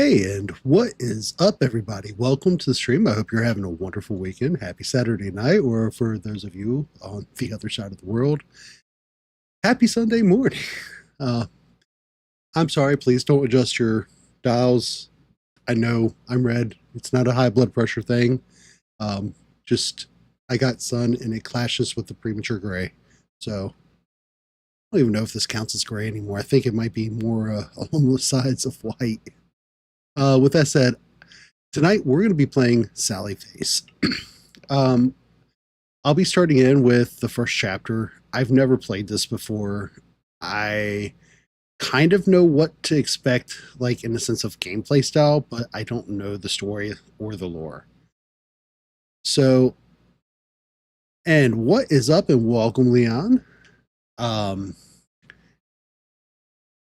Hey, and what is up, everybody? Welcome to the stream. I hope you're having a wonderful weekend. Happy Saturday night, or for those of you on the other side of the world, happy Sunday morning. Uh, I'm sorry, please don't adjust your dials. I know I'm red. It's not a high blood pressure thing. Just I got sun and it clashes with the premature gray. So I don't even know if this counts as gray anymore. I think it might be more along the sides of white. With that said, tonight we're going to be playing Sally Face. I'll be starting in with the first chapter. I've never played this before. I kind of know what to expect, like in the sense of gameplay style, but I don't know the story or the lore. So, and what is up, and welcome, Leon.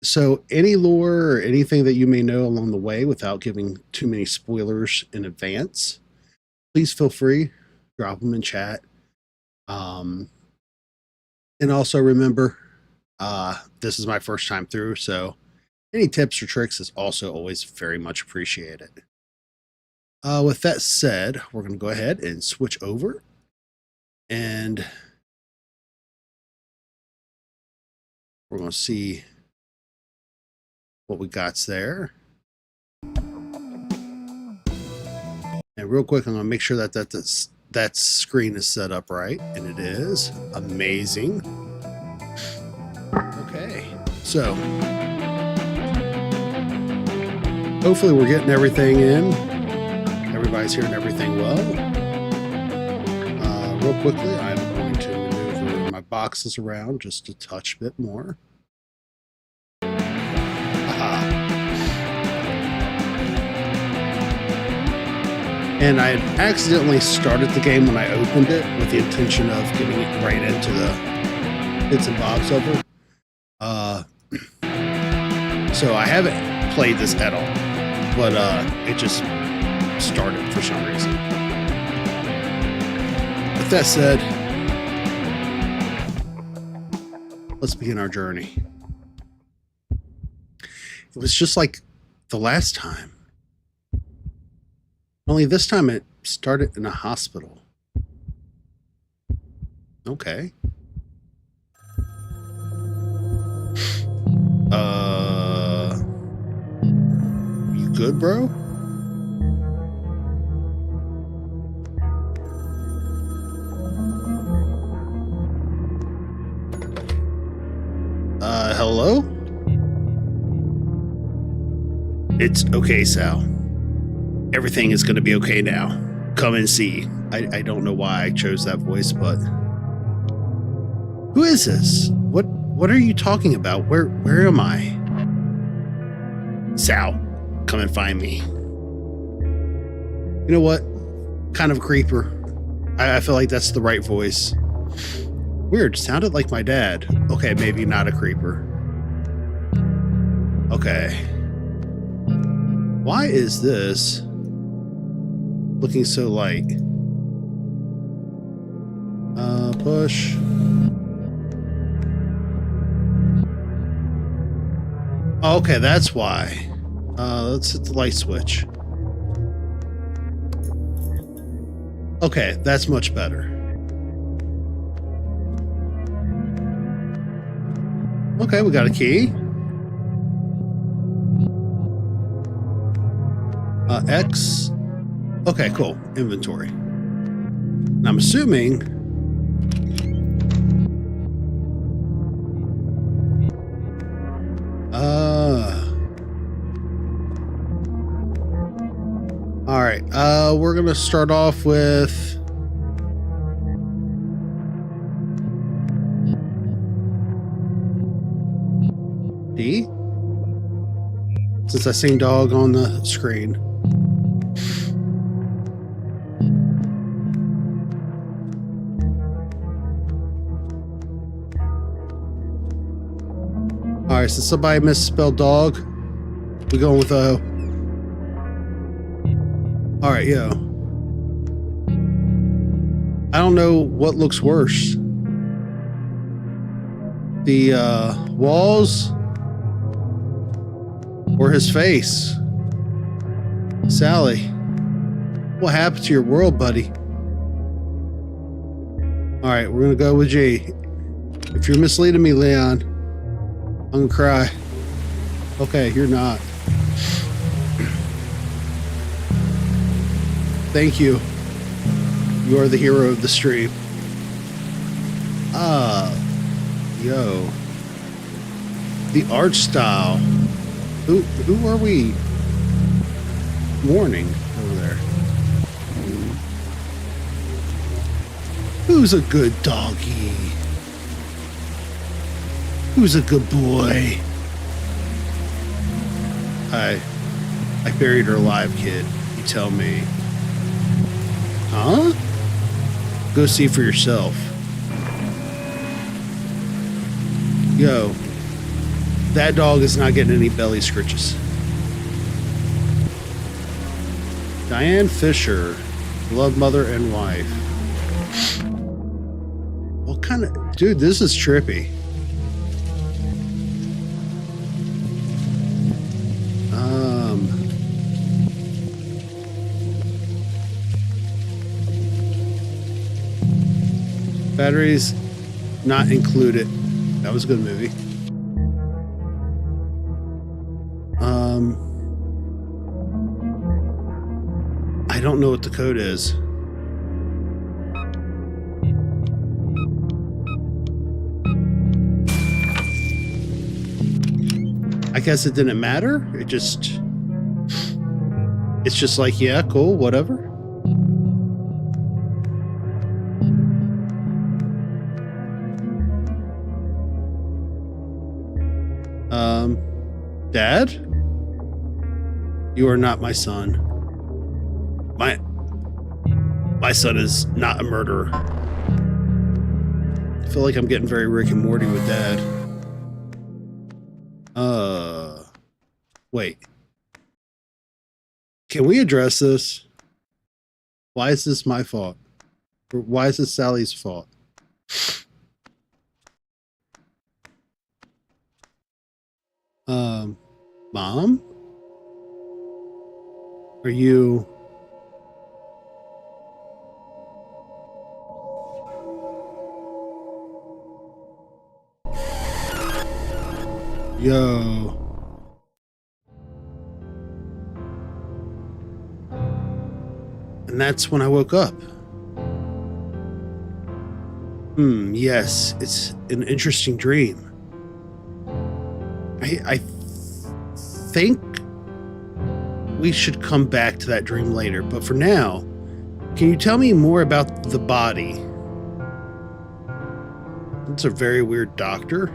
So any lore or anything that you may know along the way without giving too many spoilers in advance, please feel free, drop them in chat. And also remember, this is my first time through, so any tips or tricks is also always very much appreciated. With that said, we're going to go ahead and switch over, and we're going to see what we got there. And real quick, I'm going to make sure that screen is set up right, and it is. Amazing. Okay, so hopefully we're getting everything in. Everybody's hearing everything well. Real quickly, I'm going to maneuver my boxes around just a touch bit more. And I had accidentally started the game when I opened it with the intention of getting it right into the bits and bobs of it. So I haven't played this at all, but it just started for some reason. With that said, let's begin our journey. It was just like the last time. Only this time it started in a hospital. Okay. You good, bro? Hello? It's okay, Sal. Everything is going to be okay now. Come and see. I don't know why I chose that voice, but who is this? What are you talking about? Where am I? Sal, come and find me. You know what? Kind of a creeper. I feel like that's the right voice. Weird, sounded like my dad. Okay, maybe not a creeper. Okay. Why is this looking so light? Push. Okay, that's why. Let's hit the light switch. Okay, that's much better. Okay, we got a key. X. Okay, cool. Inventory. And I'm assuming all right. We're gonna start off with D, since I seen dog on the screen. All right, so somebody misspelled dog. We going with O. All right, yo. I don't know what looks worse. The walls or his face. Sally, what happened to your world, buddy? All right, we're gonna go with G. If you're misleading me, Leon, I'm gonna cry. Okay, you're not. Thank you. You are the hero of the stream. Yo. The art style. Who are we warning over there? Who's a good doggy? Who's a good boy? I buried her alive, kid. You tell me. Huh? Go see for yourself. Yo, that dog is not getting any belly scritches. Diane Fisher, love mother and wife. What kind of... Dude, this is trippy. Batteries not included. That was a good movie. I don't know what the code is. I guess it didn't matter. It's just like, yeah, cool, whatever. Dad? You are not my son. My son is not a murderer. I feel like I'm getting very Rick and Morty with Dad. Wait. Can we address this? Why is this my fault? Or why is this Sally's fault? Mom? Are you... Yo. And that's when I woke up. Yes, it's an interesting dream. I think we should come back to that dream later, but for now, can you tell me more about the body? It's a very weird doctor.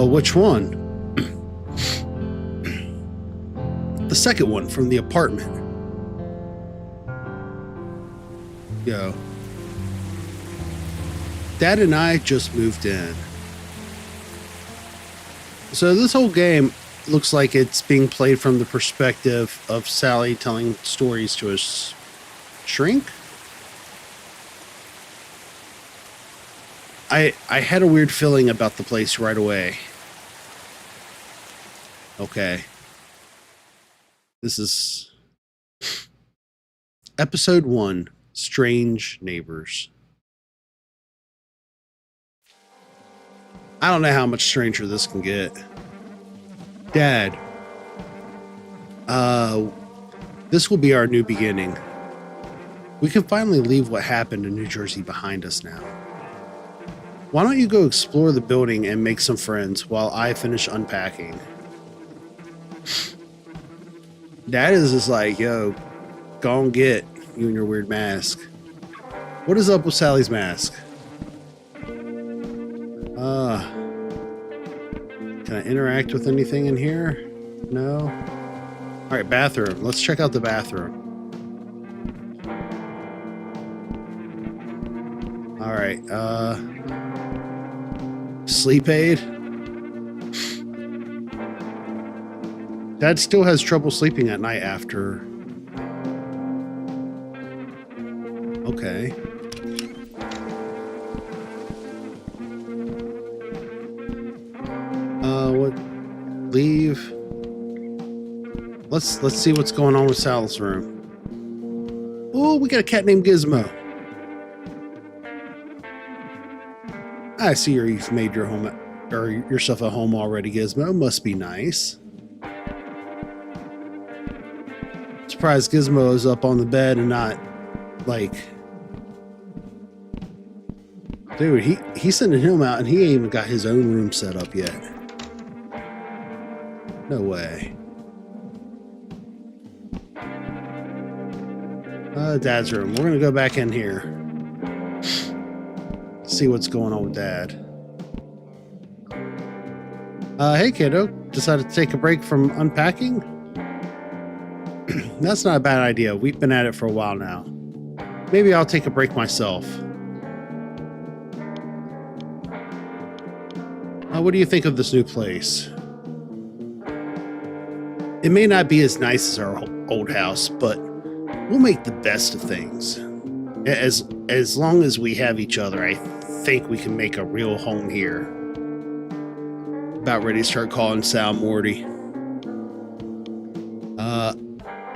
Which one? The second one from the apartment. Yo. Dad and I just moved in. So this whole game looks like it's being played from the perspective of Sally telling stories to his shrink. I had a weird feeling about the place right away. Okay. This is episode 1, Strange Neighbors. I don't know how much stranger this can get. Dad. This will be our new beginning. We can finally leave what happened in New Jersey behind us now. Why don't you go explore the building and make some friends while I finish unpacking? Dad is just like, yo, go and get you and your weird mask. What is up with Sally's mask? Can I interact with anything in here? No. All right, bathroom. Let's check out the bathroom. All right, sleep aid. Dad still has trouble sleeping at night after. Okay. What? Leave. Let's see what's going on with Sal's room. Oh, we got a cat named Gizmo. I see you've made your home or yourself a home already, Gizmo. Must be nice. Surprised Gizmo is up on the bed and not like, dude. He's sending him out and he ain't even got his own room set up yet. No way. Dad's room. We're gonna go back in here. See what's going on with Dad. Hey kiddo, decided to take a break from unpacking? That's not a bad idea. We've been at it for a while now. Maybe I'll take a break myself. What do you think of this new place? It may not be as nice as our old house, but we'll make the best of things. As long as we have each other, I think we can make a real home here. About ready to start calling Sal Morty.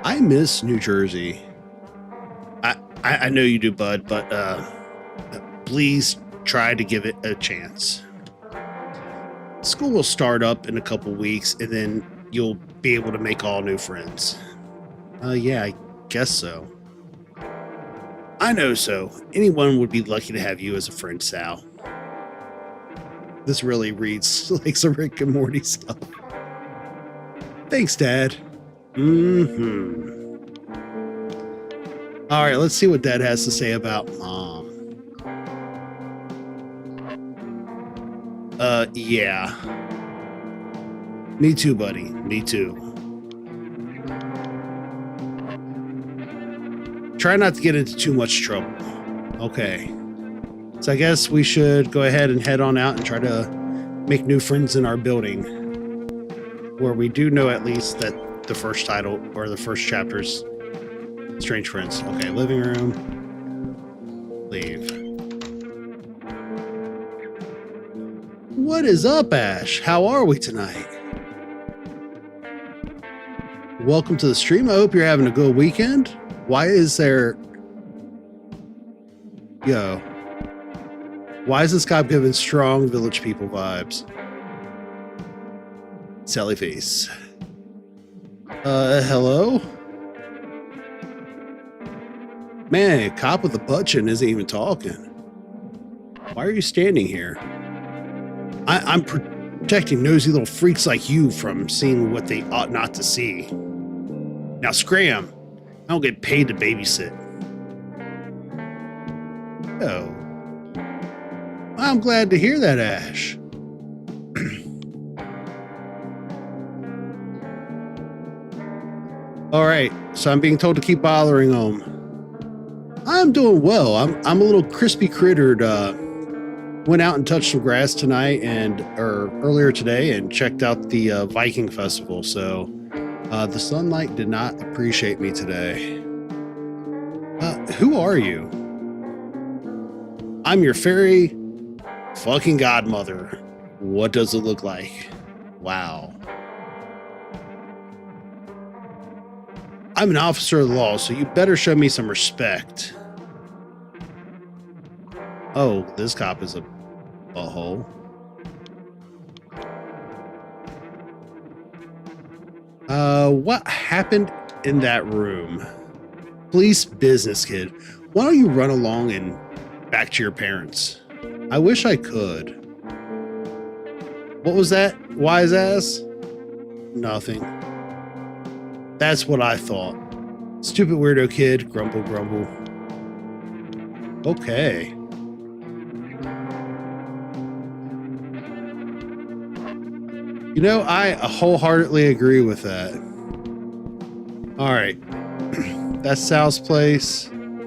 I miss New Jersey. I know you do, bud, but please try to give it a chance. School will start up in a couple weeks, and then you'll be able to make all new friends. Yeah, I guess so. I know so. Anyone would be lucky to have you as a friend, Sal. This really reads like some Rick and Morty stuff. Thanks, Dad. All right, let's see what Dad has to say about Mom. Yeah. Me too, buddy. Me too. Try not to get into too much trouble. Okay. So I guess we should go ahead and head on out and try to make new friends in our building. Where we do know at least that the first title or the first chapter's Strange Friends. Okay, living room. Leave. What is up, Ash? How are we tonight? Welcome to the stream. I hope you're having a good weekend. Why is there... Yo. Why is this guy giving strong Village People vibes? Sally face. Hello? Man, a cop with a butt chin isn't even talking. Why are you standing here? I'm protecting nosy little freaks like you from seeing what they ought not to see. Now scram! I don't get paid to babysit. Oh. I'm glad to hear that, Ash. All right, so I'm being told to keep bothering him. I'm doing well. I'm a little crispy crittered. Went out and touched some grass tonight or earlier today and checked out the Viking festival. So the sunlight did not appreciate me today. Who are you? I'm your fairy fucking godmother. What does it look like? Wow. I'm an officer of the law, so you better show me some respect. Oh, this cop is a butthole. What happened in that room? Police business, kid. Why don't you run along and back to your parents? I wish I could. What was that? Wise ass? Nothing. That's what I thought. Stupid weirdo kid. Grumble, grumble. Okay. You know, I wholeheartedly agree with that. All right. That's Sal's place. You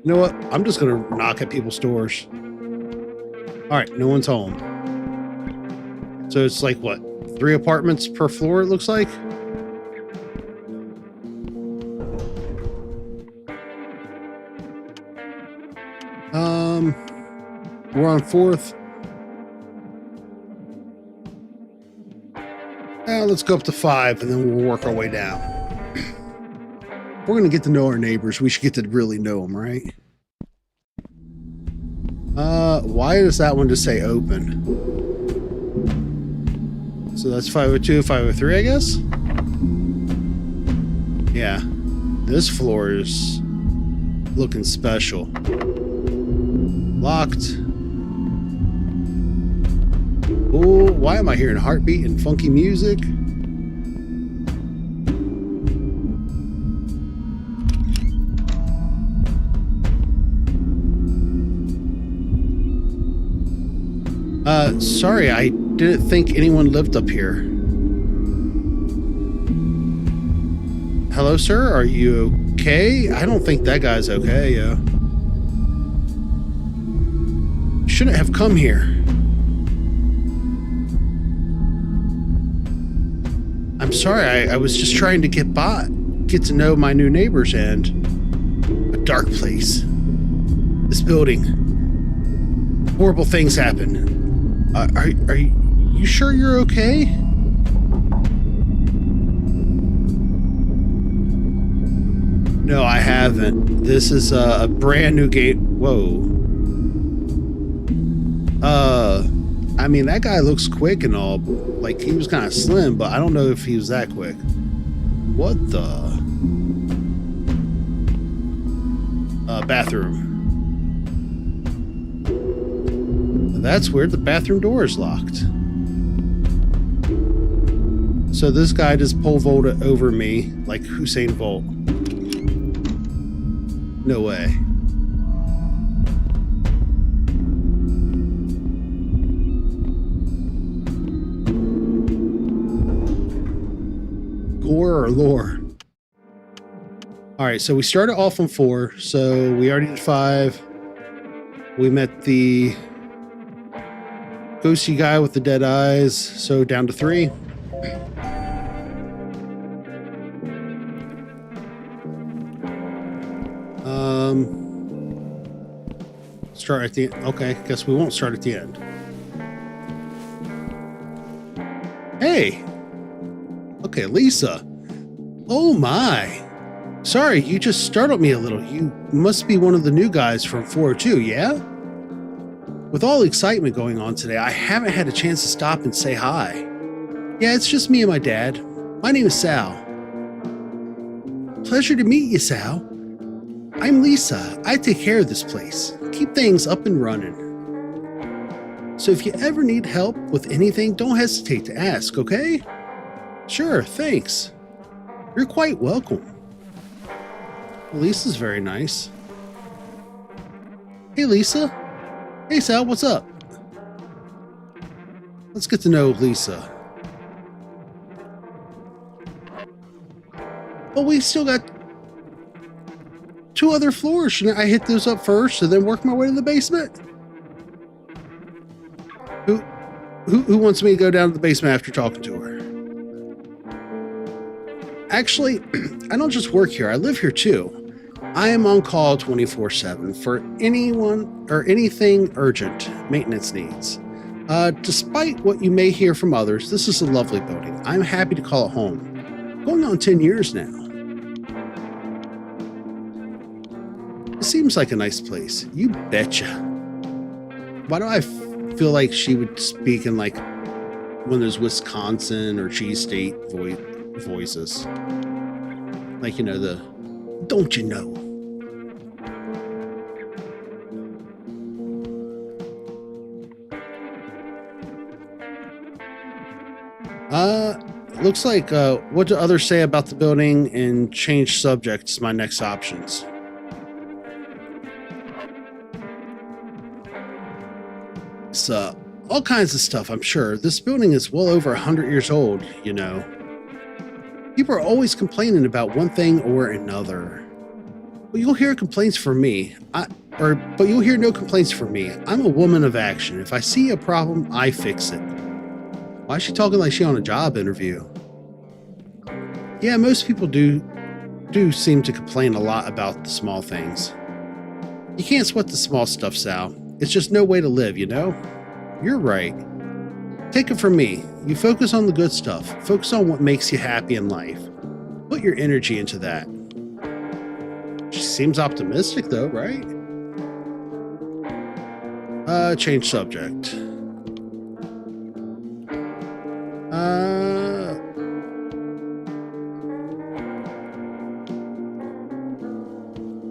know what? I'm just going to knock at people's doors. All right. No one's home. So it's like, what? 3 apartments per floor, it looks like? We're on 4th. Let's go up to 5 and then we'll work our way down. We're going to get to know our neighbors. We should get to really know them, right? Why does that one just say open? So that's 502, 503, I guess? Yeah. This floor is looking special. Locked. Oh, why am I hearing heartbeat and funky music? Sorry, I didn't think anyone lived up here. Hello, sir? Are you okay? I don't think that guy's okay, yeah. Shouldn't have come here. I'm sorry, I was just trying to get to know my new neighbors and a dark place. This building. Horrible things happen. Are you sure you're okay? No, I haven't. This is a brand new gate. Whoa. I mean, that guy looks quick and all. Like, he was kind of slim, but I don't know if he was that quick. What the? Bathroom. That's weird. The bathroom door is locked. So this guy just pole vaulted over me like Usain Bolt. No way. Gore or lore? Alright, so we started off on 4, so we already did 5. We met the ghosty guy with the dead eyes, so down to 3. Start at the end. Okay, guess we won't start at the end. Hey! Okay, Lisa. Oh my! Sorry, you just startled me a little. You must be one of the new guys from 402, yeah? With all the excitement going on today, I haven't had a chance to stop and say hi. Yeah, it's just me and my dad. My name is Sal. Pleasure to meet you, Sal. I'm Lisa. I take care of this place. Keep things up and running. So if you ever need help with anything, don't hesitate to ask, okay? Sure, thanks. You're quite welcome. Well, Lisa's very nice. Hey, Lisa. Hey, Sal, what's up? Let's get to know Lisa. Oh, we still got 2 other floors. Shouldn't I hit those up first and then work my way to the basement? Who wants me to go down to the basement after talking to her? Actually, I don't just work here. I live here too. I am on call 24/7 for anyone or anything urgent maintenance needs. Despite what you may hear from others, this is a lovely building. I'm happy to call it home. Going on 10 years now. It seems like a nice place. You betcha. Why do I feel like she would speak in like one of those Wisconsin or Cheese State voices? Like, you know, the don't you know? Looks like what do others say about the building and change subjects my next options. It's all kinds of stuff, I'm sure. This building is well over 100 years old, you know. People are always complaining about one thing or another. But you'll hear complaints from me. But you'll hear no complaints from me. I'm a woman of action. If I see a problem, I fix it. Why is she talking like she on a job interview? Yeah, most people do seem to complain a lot about the small things. You can't sweat the small stuff, Sal. It's just no way to live, you know? You're right. Take it from me. You focus on the good stuff. Focus on what makes you happy in life. Put your energy into that. She seems optimistic though, right? Change subject.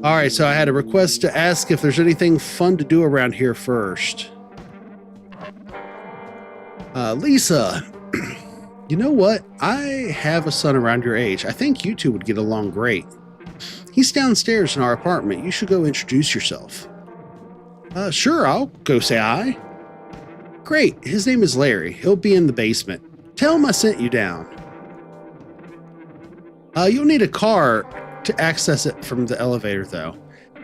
All right, so I had a request to ask if there's anything fun to do around here first. Lisa, you know what? I have a son around your age. I think you two would get along great. He's downstairs in our apartment. You should go introduce yourself. Sure, I'll go say hi. Great, his name is Larry. He'll be in the basement. Tell him I sent you down. You'll need a car to access it from the elevator, though.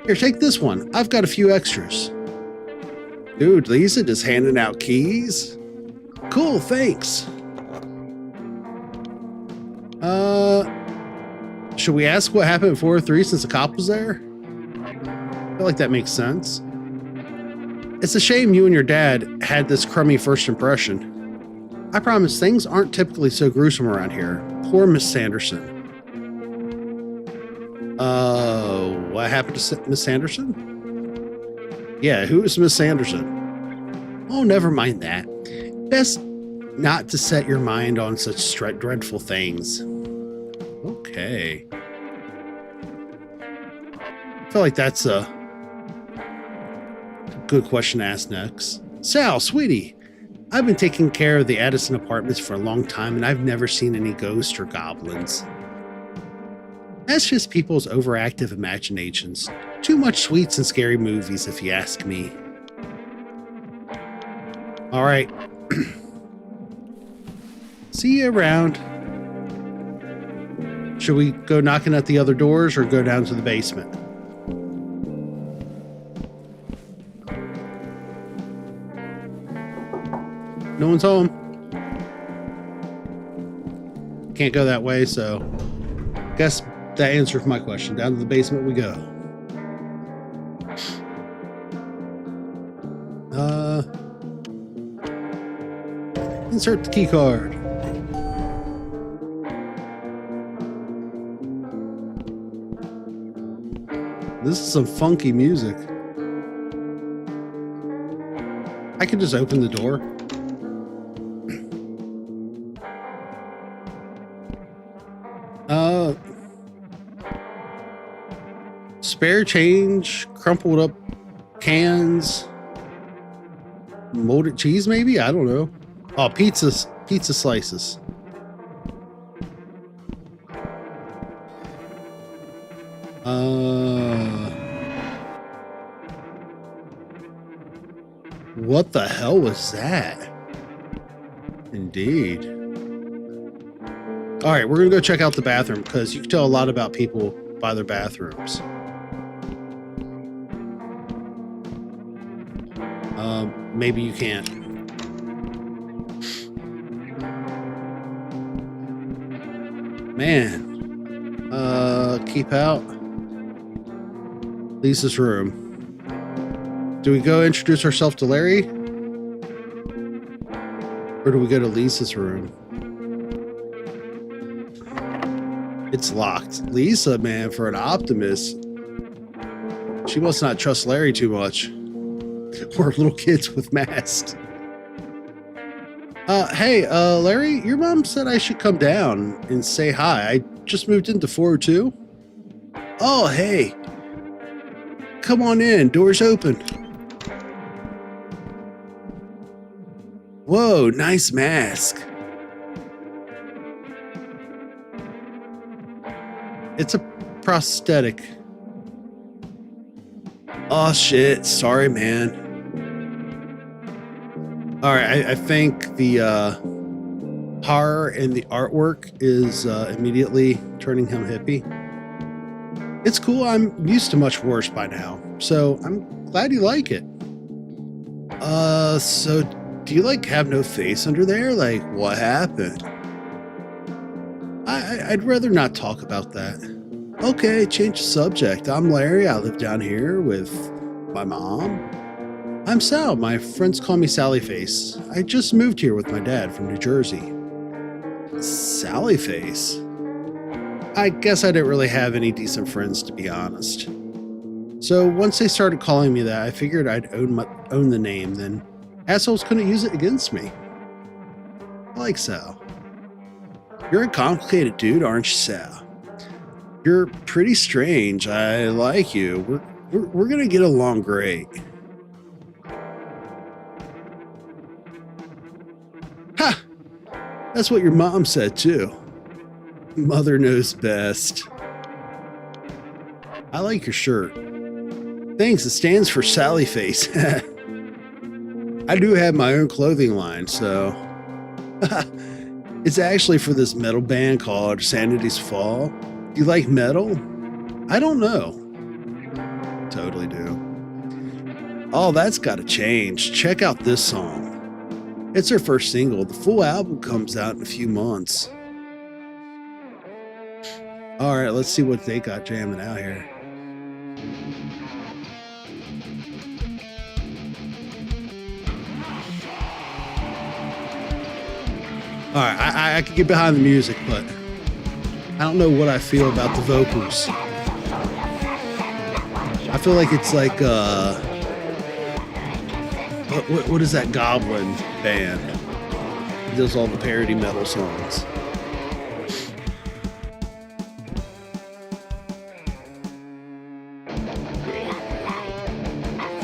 Here, take this one. I've got a few extras. Dude, Lisa just handing out keys? Cool, thanks. Should we ask what happened at 403 since the cop was there? I feel like that makes sense. It's a shame you and your dad had this crummy first impression. I promise things aren't typically so gruesome around here. Poor Miss Sanderson. What happened to Miss Sanderson? Yeah, who is Miss Sanderson? Oh, never mind that. Best not to set your mind on such dreadful things. Okay. I feel like that's a good question to ask next. Sal, sweetie, I've been taking care of the Addison apartments for a long time and I've never seen any ghosts or goblins. That's just people's overactive imaginations. Too much sweets and scary movies, if you ask me. All right. See you around. Should we go knocking at the other doors or go down to the basement? No one's home. Can't go that way, so guess that answers my question. Down to the basement we go. Insert the key card. This is some funky music. I could just open the door. Spare change, crumpled up cans, molded cheese maybe? I don't know. Oh, pizza slices. What the hell was that? Indeed. All right, we're gonna go check out the bathroom because you can tell a lot about people by their bathrooms. Maybe you can't. Man. Keep out. Lisa's room. Do we go introduce ourselves to Larry? Or do we go to Lisa's room? It's locked. Lisa, man, for an optimist, she must not trust Larry too much. Or little kids with masks. Hey, Larry, your mom said I should come down and say hi. I just moved into 402. Oh, hey. Come on in. Door's open. Whoa, nice mask. It's a prosthetic. Oh, shit. Sorry, man. All right, I think the horror in the artwork is immediately turning him hippie. It's cool. I'm used to much worse by now, so I'm glad you like it. So do you like have no face under there? Like, what happened? I'd rather not talk about that. Okay, change the subject. I'm Larry. I live down here with my mom. I'm Sal. My friends call me Sally Face. I just moved here with my dad from New Jersey. Sally Face? I guess I didn't really have any decent friends, to be honest. So once they started calling me that, I figured I'd own the name, then assholes couldn't use it against me. I like Sal. You're a complicated dude, aren't you, Sal? You're pretty strange. I like you. We're gonna get along great. Ha! That's what your mom said too. Mother knows best. I like your shirt. Thanks, it stands for Sally Face. I do have my own clothing line, so... It's actually for this metal band called Sanity's Fall. Do you like metal? I don't know. Totally do. Oh, that's gotta change. Check out this song. It's their first single. The full album comes out in a few months. Alright, let's see what they got jamming out here. Alright, I can get behind the music, but I don't know what I feel about the vocals. I feel like it's like what is that Goblin band? He does all the parody metal songs.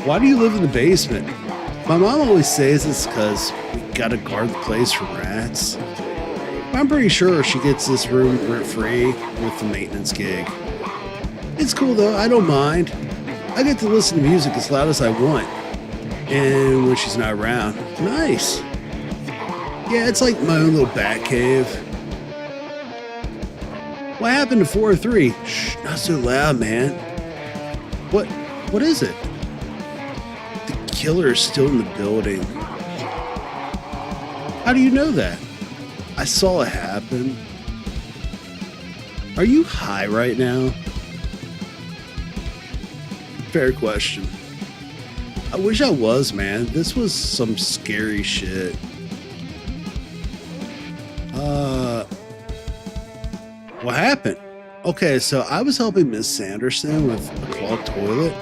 Why do you live in the basement? My mom always says it's because we gotta guard the place from rats. I'm pretty sure she gets this room rent free with the maintenance gig. It's cool though, I don't mind. I get to listen to music as loud as I want. And when she's not around, nice. Yeah, it's like my own little bat cave. What happened to 403? Shh, not so loud, man. What is it? The killer is still in the building. How do you know that? I saw it happen. Are you high right now? Fair question. I wish I was, man. This was some scary shit. What happened? Okay, so I was helping Miss Sanderson with a clogged toilet.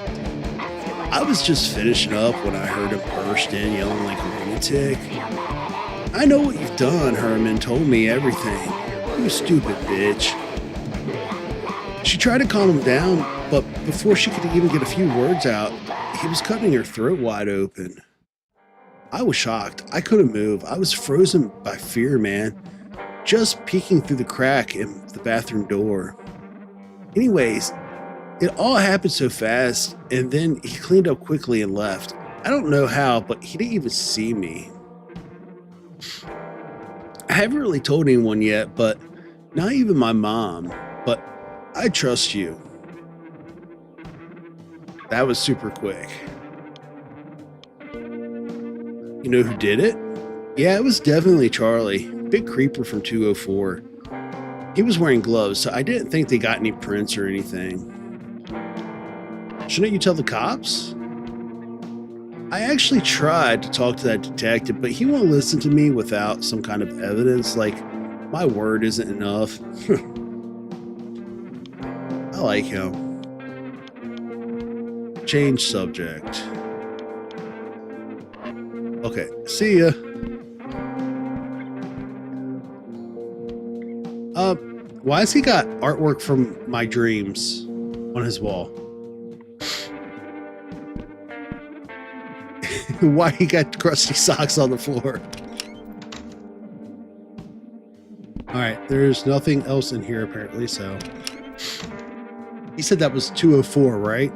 I was just finishing up when I heard him burst in yelling like a lunatic. I know what you've done, Herman told me everything. You stupid bitch. She tried to calm him down, but before she could even get a few words out, he was cutting her throat wide open. I was shocked. I couldn't move. I was frozen by fear, man. Just peeking through the crack in the bathroom door. Anyways, it all happened so fast, and then he cleaned up quickly and left. I don't know how, but he didn't even see me. I haven't really told anyone yet, but not even my mom. But I trust you. That was super quick. You know who did it? Yeah, it was definitely Charlie. Big creeper from 204. He was wearing gloves, so I didn't think they got any prints or anything. Shouldn't you tell the cops? I actually tried to talk to that detective, but he won't listen to me without some kind of evidence. Like, my word isn't enough. I like him. Change subject. Okay, see ya. Why has he got artwork from my dreams on his wall? Why he got crusty socks on the floor? Alright, there's nothing else in here apparently, so... He said that was 204, right?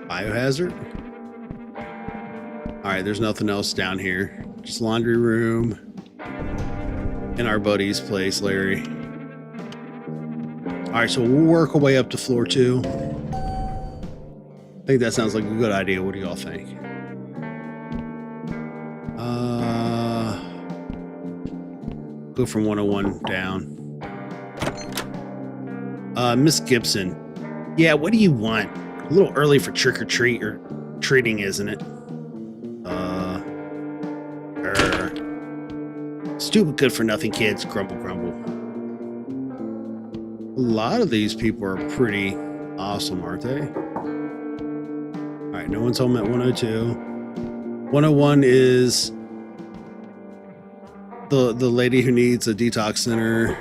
Biohazard? Alright, there's nothing else down here. Just laundry room. And our buddy's place, Larry. Alright, so we'll work our way up to floor 2. I think that sounds like a good idea. What do y'all think? Go from 101 down. Miss Gibson. Yeah, what do you want? A little early for trick or treat or treating, isn't it? Uh, Stupid good for nothing kids, grumble, grumble. A lot of these people are pretty awesome, aren't they? All right, no one's home at 102. 101 is the lady who needs a detox center.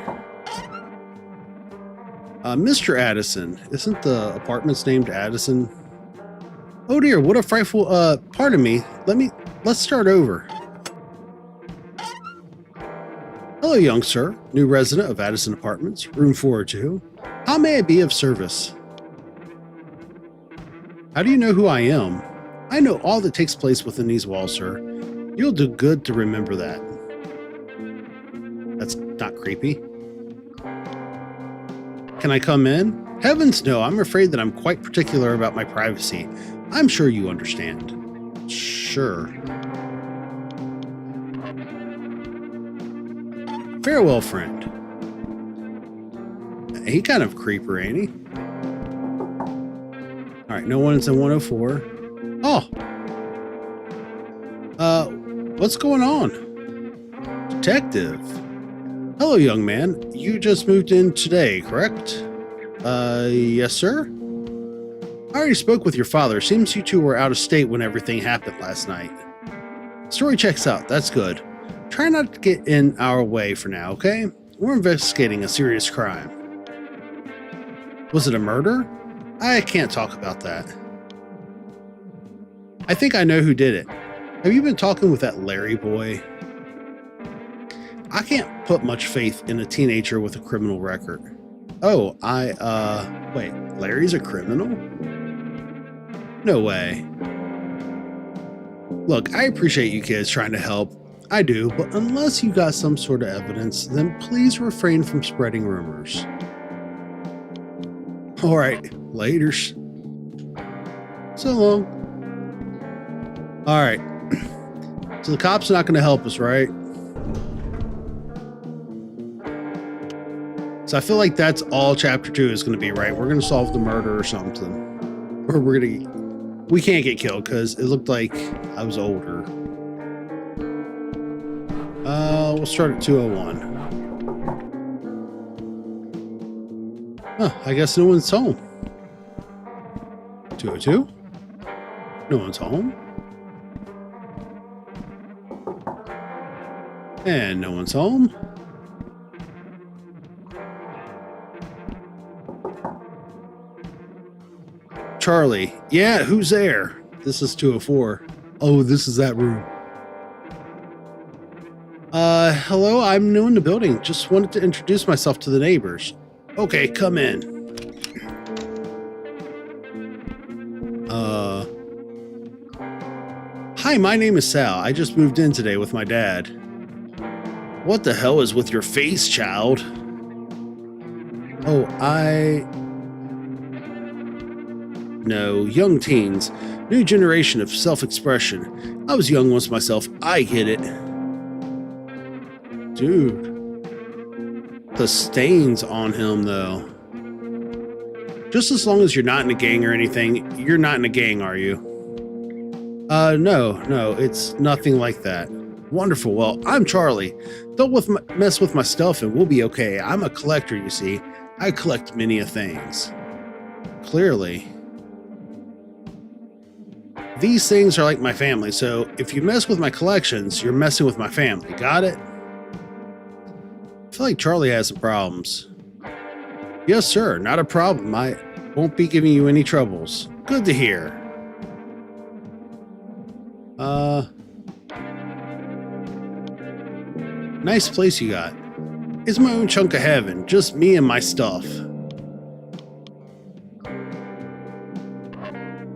Mr. Addison. Isn't the apartment's named Addison? Oh dear, what a frightful, pardon me. Let's start over. Hello, young sir. New resident of Addison Apartments, room 402. How may I be of service? How do you know who I am? I know all that takes place within these walls, sir. You'll do good to remember that. That's not creepy. Can I come in? Heavens no, I'm afraid that I'm quite particular about my privacy. I'm sure you understand. Sure. Farewell, friend. He kind of creeper, ain't he? All right, no one's in 104. Oh. What's going on? Detective. Hello, young man. You just moved in today, correct? Yes, sir. I already spoke with your father. Seems you two were out of state when everything happened last night. Story checks out. That's good. Try not to get in our way for now, okay? We're investigating a serious crime. Was it a murder? I can't talk about that. I think I know who did it. Have you been talking with that Larry boy? I can't put much faith in a teenager with a criminal record. Oh, wait, Larry's a criminal? No way. Look, I appreciate you kids trying to help. I do, but unless you got some sort of evidence, then please refrain from spreading rumors. All right, laters. So long. All right. So the cops are not going to help us, right? So I feel like that's all chapter 2 is going to be, right? We're going to solve the murder or something. Or we can't get killed because it looked like I was older. We'll start at 201. Huh, I guess no one's home. 202? No one's home. And no one's home. Charlie. Yeah, who's there? This is 204. Oh, this is that room. Hello, I'm new in the building. Just wanted to introduce myself to the neighbors. Okay, come in. Hi, my name is Sal. I just moved in today with my dad. What the hell is with your face, child? Oh, No, young teens. New generation of self-expression. I was young once myself. I get it. Dude. The stains on him, though. Just as long as you're not in a gang or anything. You're not in a gang, are you? No, it's nothing like that. Wonderful. Well, I'm Charlie. Don't mess with my stuff and we'll be okay. I'm a collector, you see. I collect many a things. Clearly. These things are like my family, so if you mess with my collections, you're messing with my family. Got it? I feel like Charlie has some problems. Yes, sir. Not a problem. I won't be giving you any troubles. Good to hear. Nice place you got. It's my own chunk of heaven. Just me and my stuff.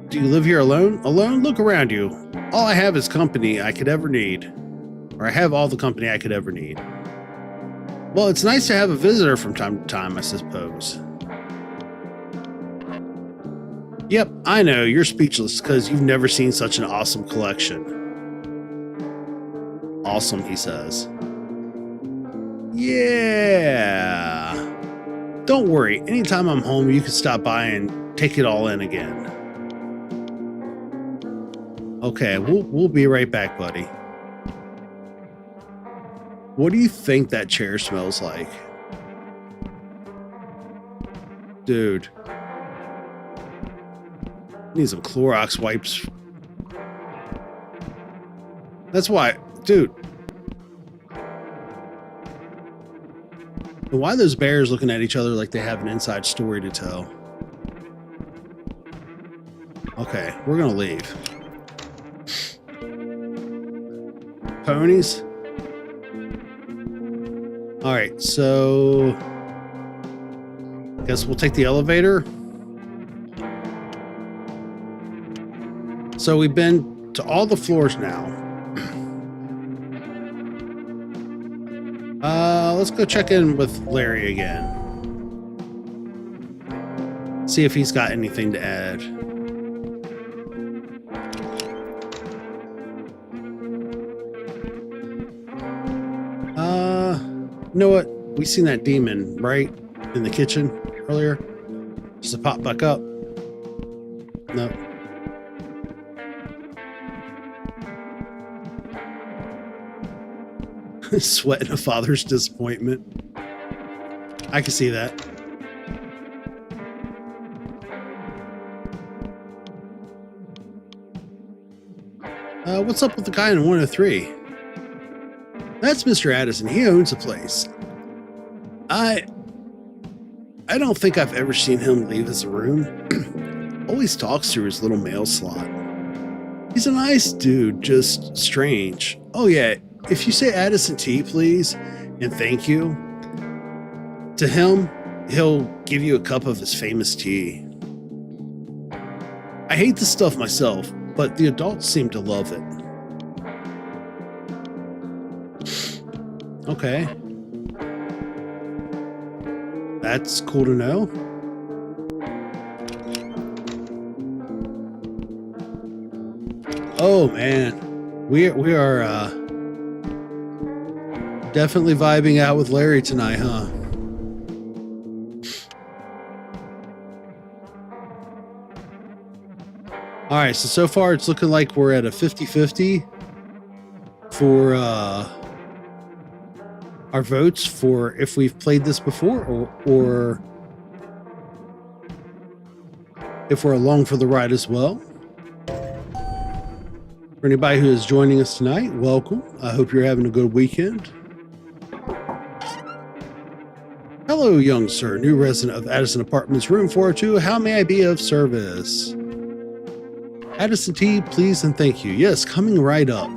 Do you live here alone? Alone? Look around you. All I have is company I could ever need. Or I have all the company I could ever need. Well, it's nice to have a visitor from time to time, I suppose. Yep, I know, you're speechless because you've never seen such an awesome collection. Awesome, he says. Yeah. Don't worry, anytime I'm home, you can stop by and take it all in again. Okay, we'll be right back, buddy. What do you think that chair smells like? Dude. Need some Clorox wipes. That's why, dude. Why are those bears looking at each other like they have an inside story to tell? Okay, we're gonna leave. Ponies? Alright, so guess we'll take the elevator. So we've been to all the floors now. Let's go check in with Larry again. See if he's got anything to add. You know what? We seen that demon, right? In the kitchen earlier. Just to pop back up. No. Sweating a father's disappointment. I can see that. What's up with the guy in 103? That's Mr. Addison. He owns the place. I don't think I've ever seen him leave his room. Always talks through his little mail slot. He's a nice dude, just strange. Oh yeah, if you say Addison tea, please, and thank you, to him, he'll give you a cup of his famous tea. I hate the stuff myself, but the adults seem to love it. Okay. That's cool to know. Oh man, we are definitely vibing out with Larry tonight, huh? All right, so far it's looking like we're at a 50-50 for our votes for if we've played this before or if we're along for the ride as well. For anybody who is joining us tonight, welcome. I hope you're having a good weekend. Hello, young sir, new resident of Addison Apartments, room 402. How may I be of service? Addison tea, please and thank you. Yes, coming right up.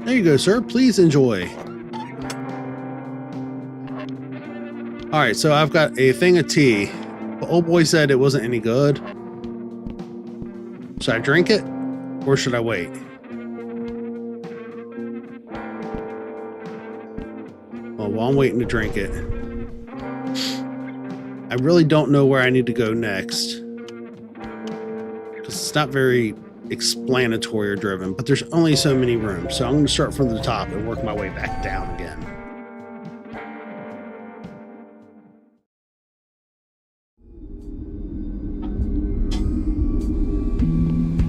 There you go, sir. Please enjoy. All right, so I've got a thing of tea. But old boy said it wasn't any good. Should I drink it or should I wait? Well, while I'm waiting to drink it, I really don't know where I need to go next because it's not very explanatory or driven, but there's only so many rooms. So I'm going to start from the top and work my way back down again.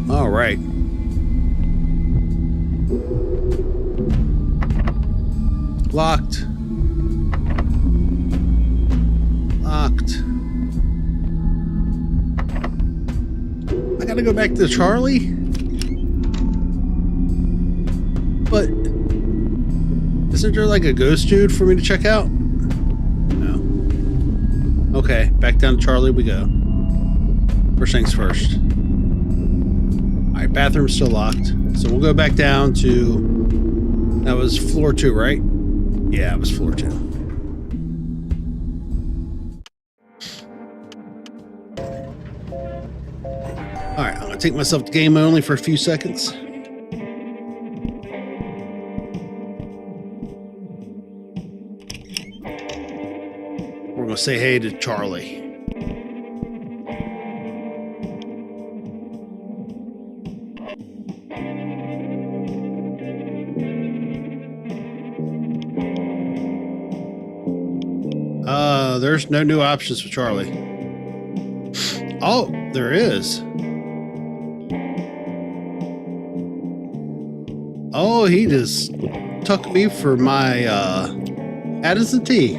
All right. Locked. Locked. I gotta go back to Charlie? But isn't there like a ghost dude for me to check out? No. Okay, back down to Charlie we go. First things first. Alright, bathroom's still locked. So we'll go back down to... That was floor 2, right? Yeah, it was floor 2. Alright, I'm going to take myself to game only for a few seconds. We're going to say hey to Charlie. There's no new options for Charlie. Oh, there is. Oh, he just took me for my Addison tea.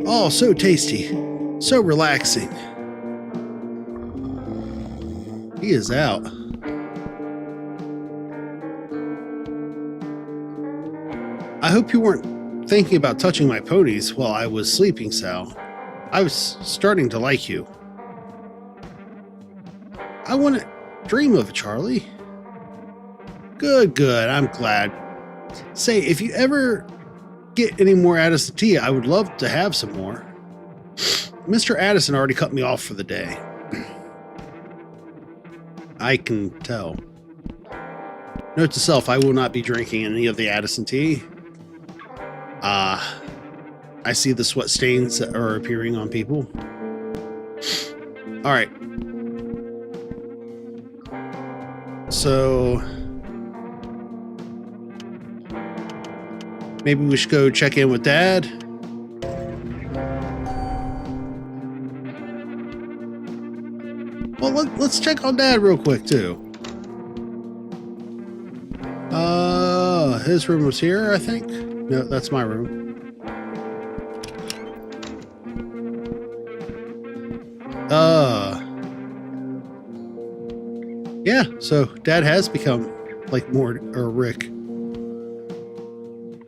Oh, so tasty. So relaxing. He is out. I hope you weren't thinking about touching my ponies while I was sleeping, Sal. I was starting to like you. I wouldn't dream of it, Charlie. Good, good. I'm glad. Say, if you ever get any more Addison tea, I would love to have some more. Mr. Addison already cut me off for the day. I can tell. Note to self, I will not be drinking any of the Addison tea. I see the sweat stains that are appearing on people. All right. So maybe we should go check in with Dad. Well, let's check on Dad real quick too. His room was here, I think. No, that's my room. Yeah, so Dad has become like Mort or Rick.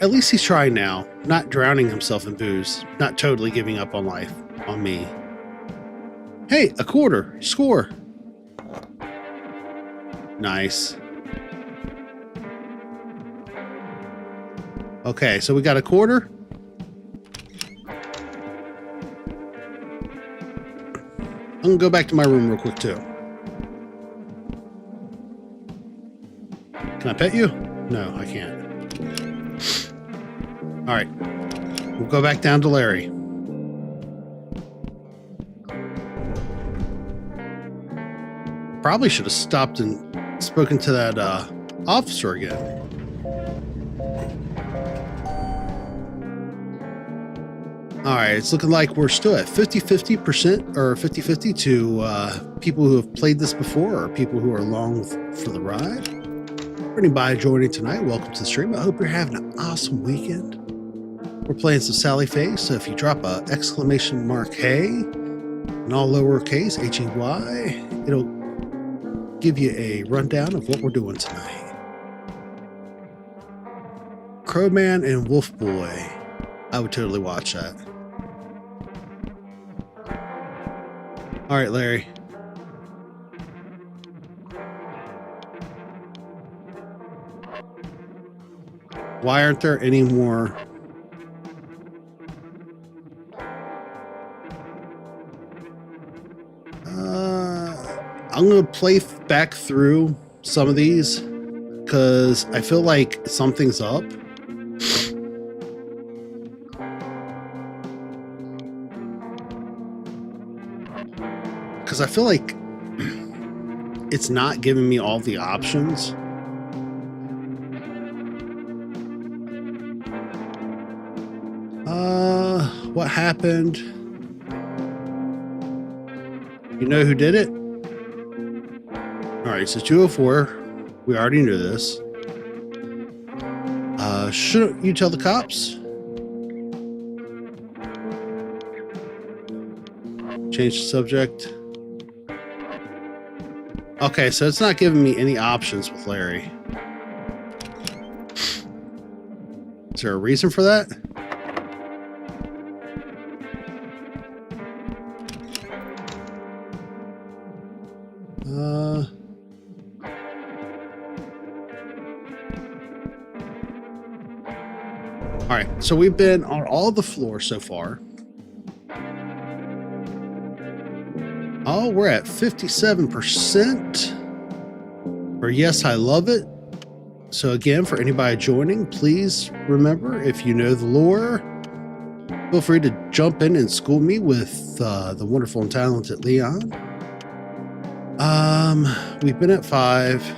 At least he's trying now, not drowning himself in booze, not totally giving up on life, on me. Hey, a quarter, score. Nice. Okay, so we got a quarter. I'm gonna go back to my room real quick too. Can I pet you? No, I can't. All right, we'll go back down to Larry. Probably should have stopped and spoken to that officer again. All right, it's looking like we're still at 50-50% or 50-50 to people who have played this before or people who are along for the ride. For anybody joining tonight, welcome to the stream. I hope you're having an awesome weekend. We're playing some Sally Face, so if you drop a exclamation mark hey, in all lowercase, H-E-Y, it'll give you a rundown of what we're doing tonight. Crowman and Wolf Boy. I would totally watch that. All right, Larry. Why aren't there any more? I'm going to play back through some of these because I feel like something's up. Because I feel like it's not giving me all the options. What happened? You know who did it? All right, so 204. We already knew this. Shouldn't you tell the cops? Change the subject. Okay, so it's not giving me any options with Larry. Is there a reason for that? All right, so we've been on all the floors so far. Oh, we're at 57%. Or yes, I love it. So again, for anybody joining, please remember, if you know the lore, feel free to jump in and school me with the wonderful and talented Leon. We've been at 5.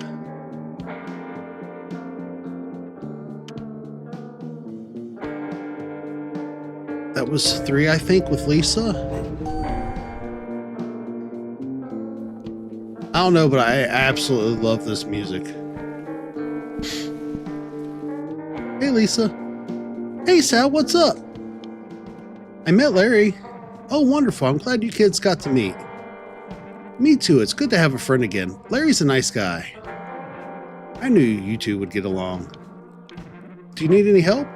was 3, I think, with Lisa. I don't know, but I absolutely love this music. Hey, Lisa. Hey, Sal, what's up? I met Larry. Oh, wonderful. I'm glad you kids got to meet. Me too. It's good to have a friend again. Larry's a nice guy. I knew you two would get along. Do you need any help?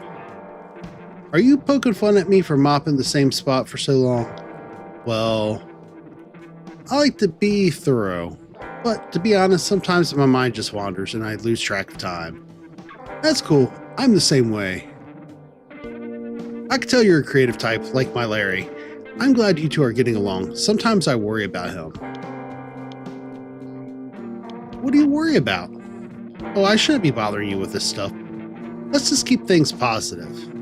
Are you poking fun at me for mopping the same spot for so long? Well, I like to be thorough, but to be honest, sometimes my mind just wanders and I lose track of time. That's cool. I'm the same way. I can tell you're a creative type, like my Larry. I'm glad you two are getting along. Sometimes I worry about him. What do you worry about? Oh, I shouldn't be bothering you with this stuff. Let's just keep things positive.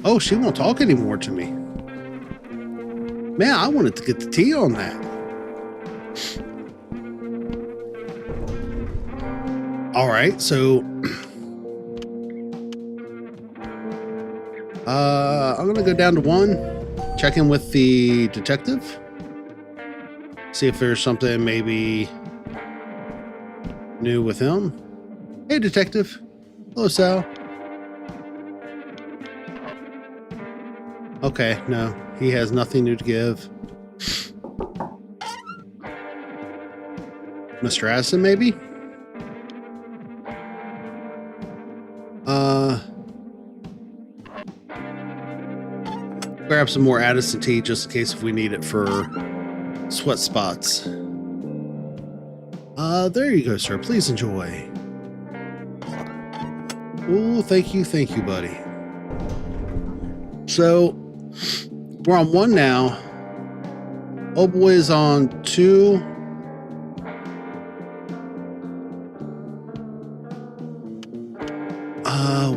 Oh, she won't talk anymore to me. Man, I wanted to get the tea on that. All right, so I'm gonna go down to 1, check in with the detective, see if there's something maybe new with him. Hey, detective. Hello, Sal. Okay, no, he has nothing new to give. Mr. Addison, maybe? Grab some more Addison tea just in case if we need it for sweat spots. There you go, sir. Please enjoy. Oh, thank you, buddy. So, we're on 1 now. Old boy is on 2.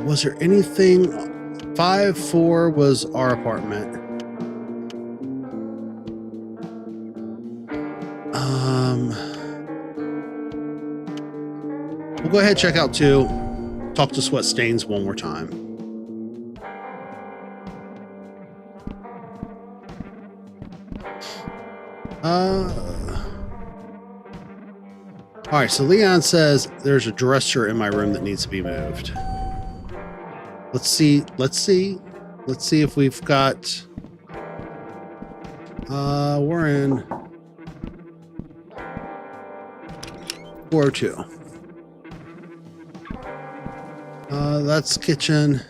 Was there anything? 5, 4 was our apartment. We'll go ahead and check out 2. Talk to Sweat Stains one more time. All right, so Leon says there's a dresser in my room that needs to be moved. Let's see if we've got, we're in 402. That's kitchen,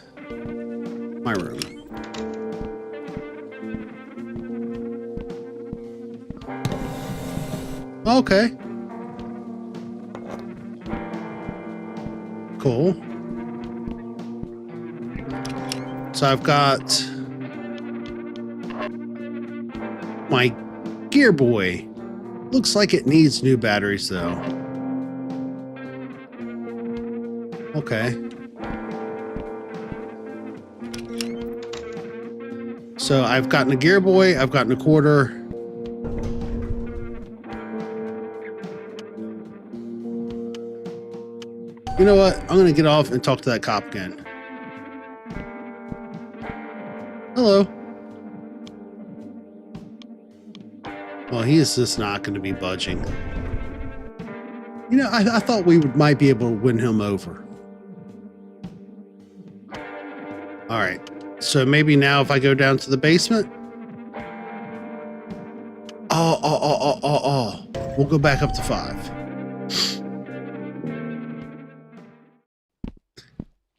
my room. Okay. Cool. So I've got my Gear Boy. Looks like it needs new batteries though. Okay. So I've gotten a Gear Boy, I've gotten a quarter. You know what? I'm gonna get off and talk to that cop again. Hello. Well, he is just not going to be budging. You know, I thought we might be able to win him over. All right. So maybe now if I go down to the basement. Oh. We'll go back up to 5.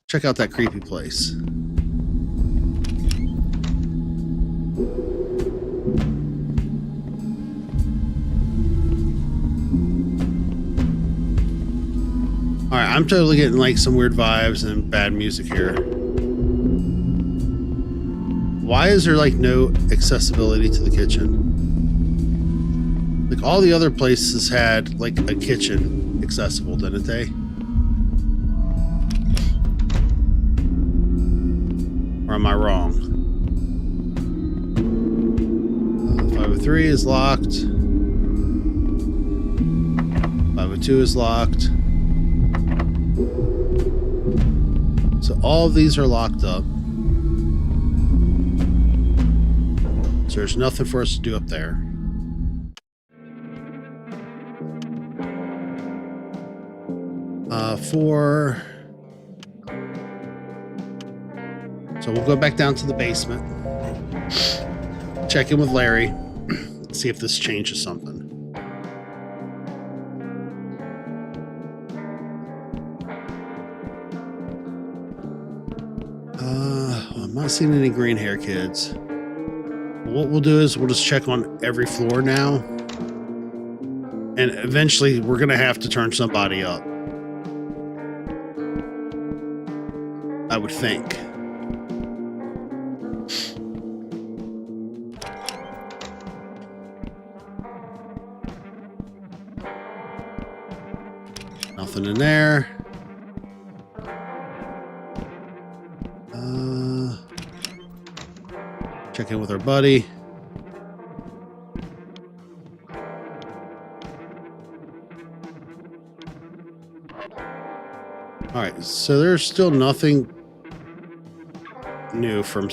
Check out that creepy place. All right, I'm totally getting like some weird vibes and bad music here. Why is there like no accessibility to the kitchen? Like all the other places had like a kitchen accessible, didn't they? Or am I wrong? 503 is locked. 2 is locked. So all of these are locked up. So there's nothing for us to do up there. So we'll go back down to the basement. Check in with Larry. See if this changes something. I'm not seeing any green hair kids. What we'll do is we'll just check on every floor now. And eventually we're going to have to turn somebody up. I would think. Nothing in there. Check in with our buddy. All right, so there's still nothing new from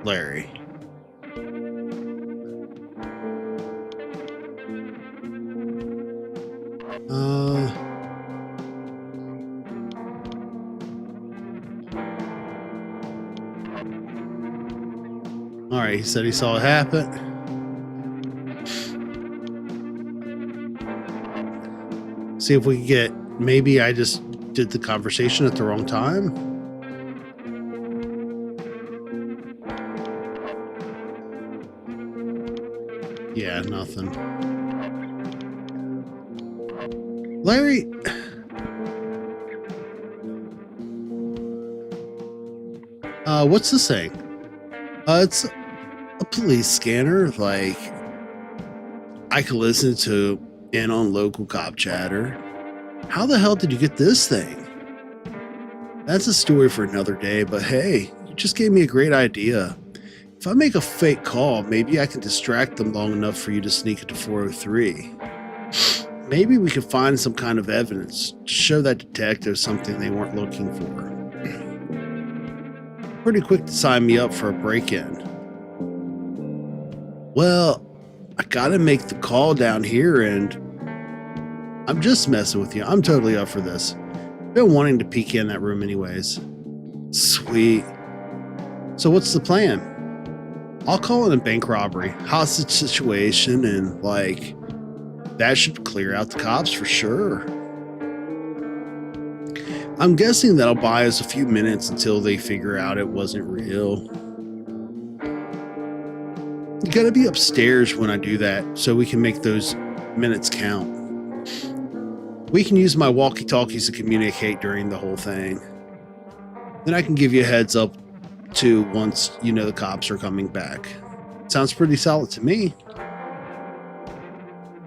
Larry. All right, he said he saw it happen. See if we can get, maybe I just did the conversation at the wrong time. Yeah, nothing. Larry. What's this thing? It's a police scanner. Like, I could listen to in on local cop chatter. How the hell did you get this thing? That's a story for another day, but hey, you just gave me a great idea. If I make a fake call, maybe I can distract them long enough for you to sneak into 403. Maybe we could find some kind of evidence to show that detective something they weren't looking for. Pretty quick to sign me up for a break-in. Well, I gotta make the call down here, and I'm just messing with you. I'm totally up for this. Been wanting to peek in that room anyways. Sweet. So what's the plan? I'll call it a bank robbery, hostage situation, and like, that should clear out the cops for sure. I'm guessing that'll buy us a few minutes until they figure out it wasn't real. You gotta be upstairs when I do that so we can make those minutes count. We can use my walkie-talkies to communicate during the whole thing. Then I can give you a heads up too once you know the cops are coming back. Sounds pretty solid to me.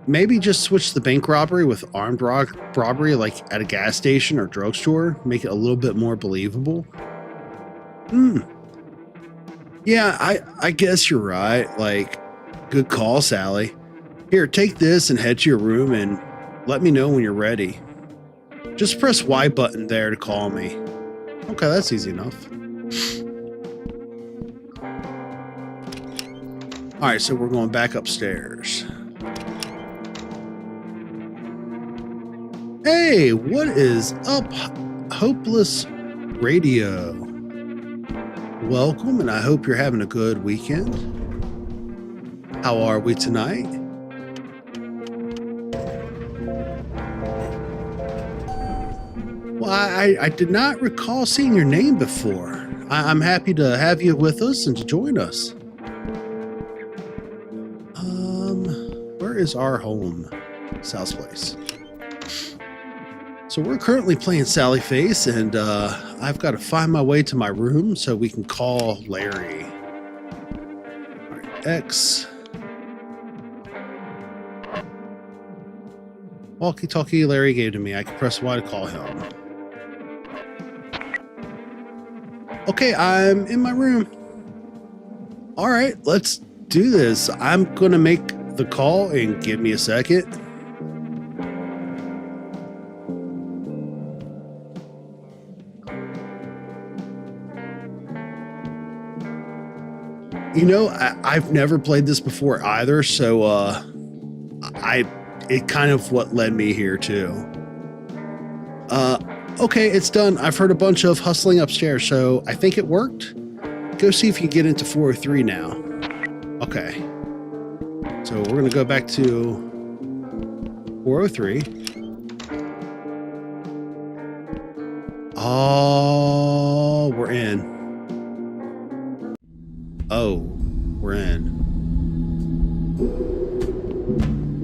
Maybe just switch the bank robbery with armed robbery, like at a gas station or drugstore. Make it a little bit more believable. Yeah, I guess you're right. Like, good call, Sally. Here, take this and head to your room and let me know when you're ready. Just press Y button there to call me. Okay, that's easy enough. All right, so we're going back upstairs. Hey, what is up, Hopeless Radio? Welcome, and I hope you're having a good weekend. How are we tonight? Well, I did not recall seeing your name before. I'm happy to have you with us and to join us. Where is our home? Sal's place. So we're currently playing Sally Face, and I've got to find my way to my room so we can call Larry. All right, X. Walkie-talkie Larry gave to me. I can press Y to call him. Okay, I'm in my room. All right, let's do this. I'm going to make the call and give me a second. You know, I've never played this before either, so it kind of what led me here too. Okay, it's done. I've heard a bunch of hustling upstairs, so I think it worked. Go see if you get into 403 now. Okay. So we're gonna go back to 403. Oh, we're in. Oh, we're in.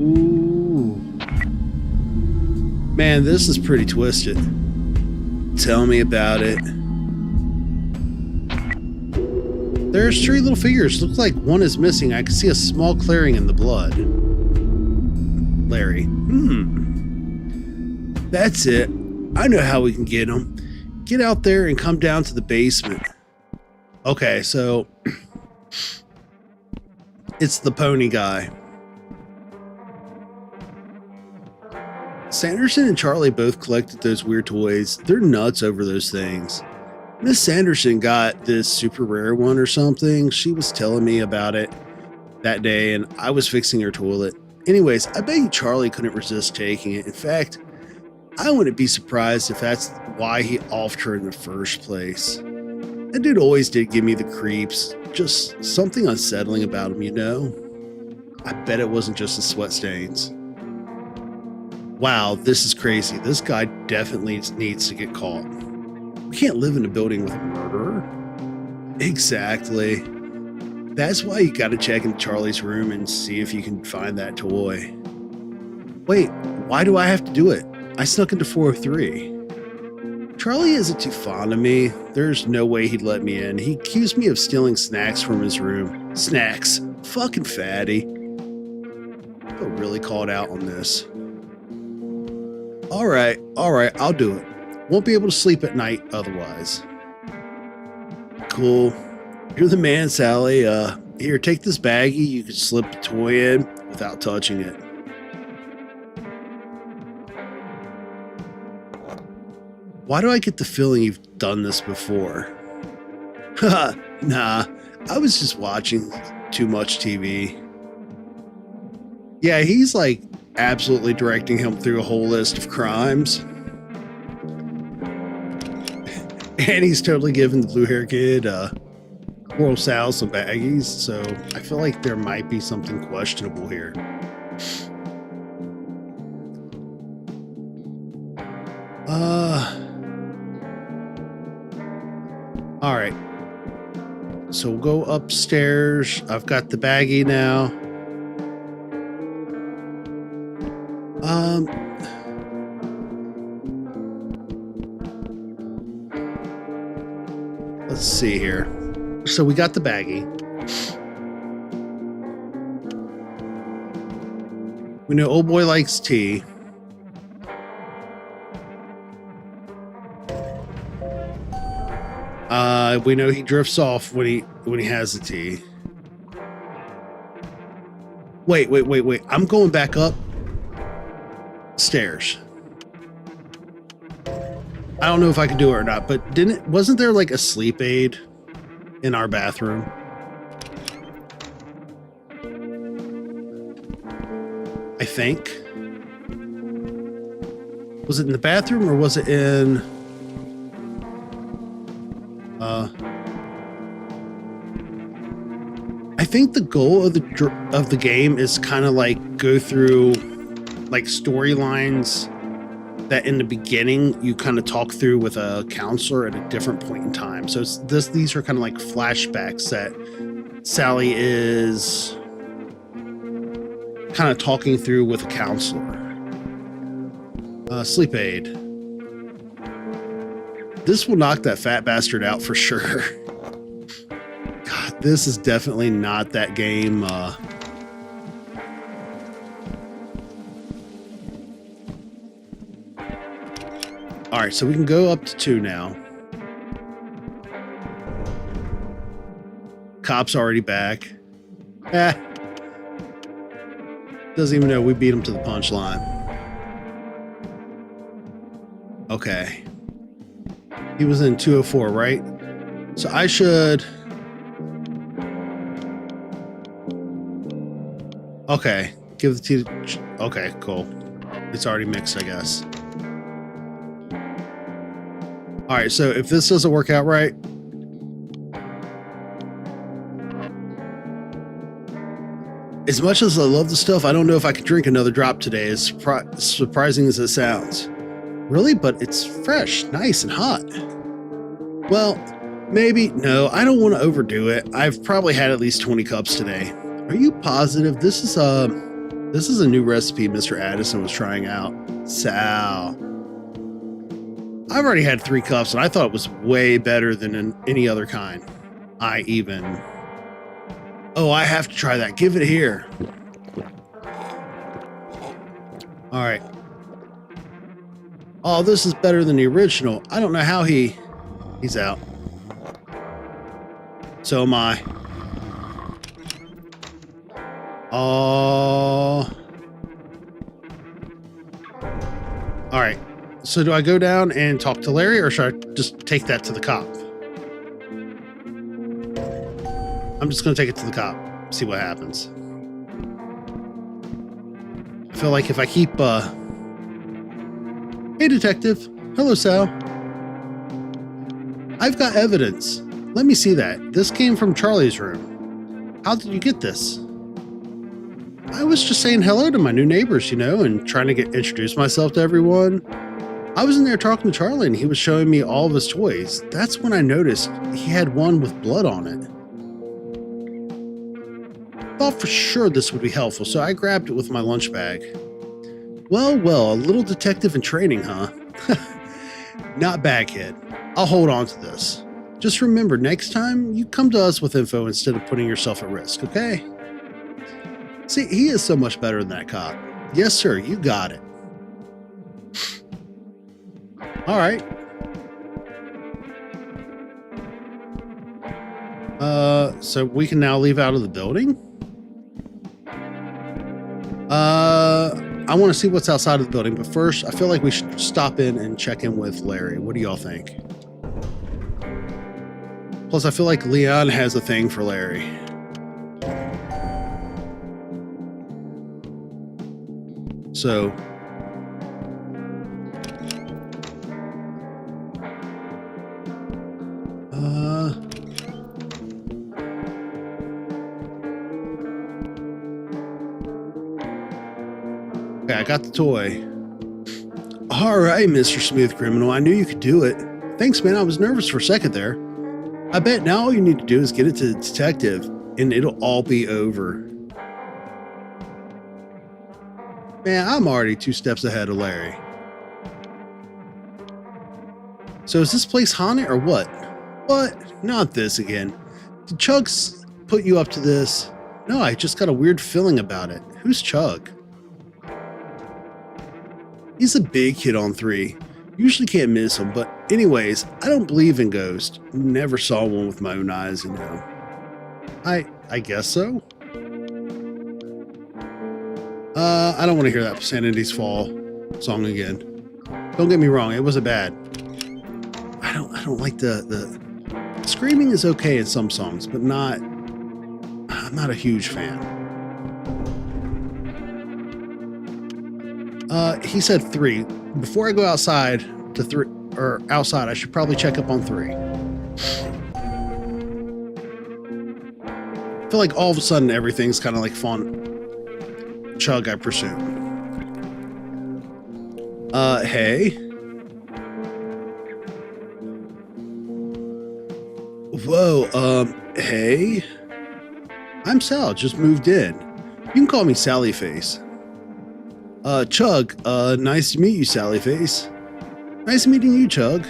Ooh. Man, this is pretty twisted. Tell me about it. There's 3 little figures. Looks like one is missing. I can see a small clearing in the blood. Larry. That's it. I know how we can get him. Get out there and come down to the basement. Okay, so it's the pony guy. Sanderson and Charlie both collected those weird toys. They're nuts over those things. Miss Sanderson got this super rare one or something. She was telling me about it that day, and I was fixing her toilet. Anyways, I bet you Charlie couldn't resist taking it. In fact, I wouldn't be surprised if that's why he offed her in the first place. That dude always did give me the creeps. Just something unsettling about him, you know? I bet it wasn't just the sweat stains. Wow, this is crazy. This guy definitely needs to get caught. We can't live in a building with a murderer. Exactly. That's why you gotta check in Charlie's room and see if you can find that toy. Wait, why do I have to do it? I snuck into 403. Charlie isn't too fond of me. There's no way he'd let me in. He accused me of stealing snacks from his room. Snacks. Fucking fatty. I feel really called out on this. Alright, I'll do it. Won't be able to sleep at night otherwise. Cool. You're the man, Sally. Here, take this baggie. You can slip the toy in without touching it. Why do I get the feeling you've done this before? Haha, nah. I was just watching too much TV. Yeah, he's like absolutely directing him through a whole list of crimes. And he's totally giving the blue hair kid Oral Sal some baggies, so I feel like there might be something questionable here. Alright. So we'll go upstairs. I've got the baggie now. Let's see here. So we got the baggie. We know old boy likes tea. We know he drifts off when he has the tea. Wait. I'm going back up stairs. I don't know if I can do it or not, but wasn't there like a sleep aid in our bathroom? I think. Was it in the bathroom or was it in I think the goal of the game is kind of like go through like storylines that in the beginning you kind of talk through with a counselor at a different point in time. So these are kind of like flashbacks that Sally is kind of talking through with a counselor. Sleep aid. This will knock that fat bastard out for sure. God, this is definitely not that game. All right, so we can go up to 2 now. Cop's already back. Doesn't even know we beat him to the punchline. Okay. He was in 204, right? So I should Okay, give the tea to... Okay, cool. It's already mixed, I guess. All right, so if this doesn't work out right... As much as I love the stuff, I don't know if I could drink another drop today, as surprising as it sounds. Really? But it's fresh, nice, and hot. Well, maybe. No, I don't want to overdo it. I've probably had at least 20 cups today. Are you positive? This is a new recipe Mr. Addison was trying out. Sal. I've already had 3 cups, and I thought it was way better than any other kind. Oh, I have to try that. Give it here. All right. Oh, this is better than the original. I don't know how he's out. So am I. Oh. All right. So do I go down and talk to Larry, or should I just take that to the cop? I'm just going to take it to the cop, see what happens. I feel like if I keep... Hey, detective. Hello, Sal. I've got evidence. Let me see that. This came from Charlie's room. How did you get this? I was just saying hello to my new neighbors, and trying to introduce myself to everyone. I was in there talking to Charlie, and he was showing me all of his toys. That's when I noticed he had one with blood on it. Thought for sure this would be helpful, so I grabbed it with my lunch bag. Well, a little detective in training, huh? Not bad, kid. I'll hold on to this. Just remember, next time, you come to us with info instead of putting yourself at risk, okay? See, he is so much better than that cop. Yes, sir, you got it. All right. So we can now leave out of the building? I want to see what's outside of the building, but first, I feel like we should stop in and check in with Larry. What do y'all think? Plus, I feel like Leon has a thing for Larry. So... Okay, I got the toy. All right, Mr. Smooth Criminal. I knew you could do it. Thanks, man. I was nervous for a second there. I bet now all you need to do is get it to the detective, and it'll all be over. Man, I'm already 2 steps ahead of Larry. So is this place haunted or what? What? Not this again. Did Chug's put you up to this? No, I just got a weird feeling about it. Who's Chug? He's a big hit on 3. Usually can't miss him, but anyways, I don't believe in ghosts. Never saw one with my own eyes, I guess so. I don't want to hear that Sanity's Fall song again. Don't get me wrong, it wasn't bad. I don't like the screaming is okay in some songs, but I'm not a huge fan. He said 3. Before I go outside to 3, or outside, I should probably check up on 3. I feel like all of a sudden everything's kind of like fun. Chug, I presume. Hey. Whoa, hey. I'm Sal, just moved in. You can call me Sally Face. Chug, nice to meet you, Sally Face. Nice meeting you, Chug.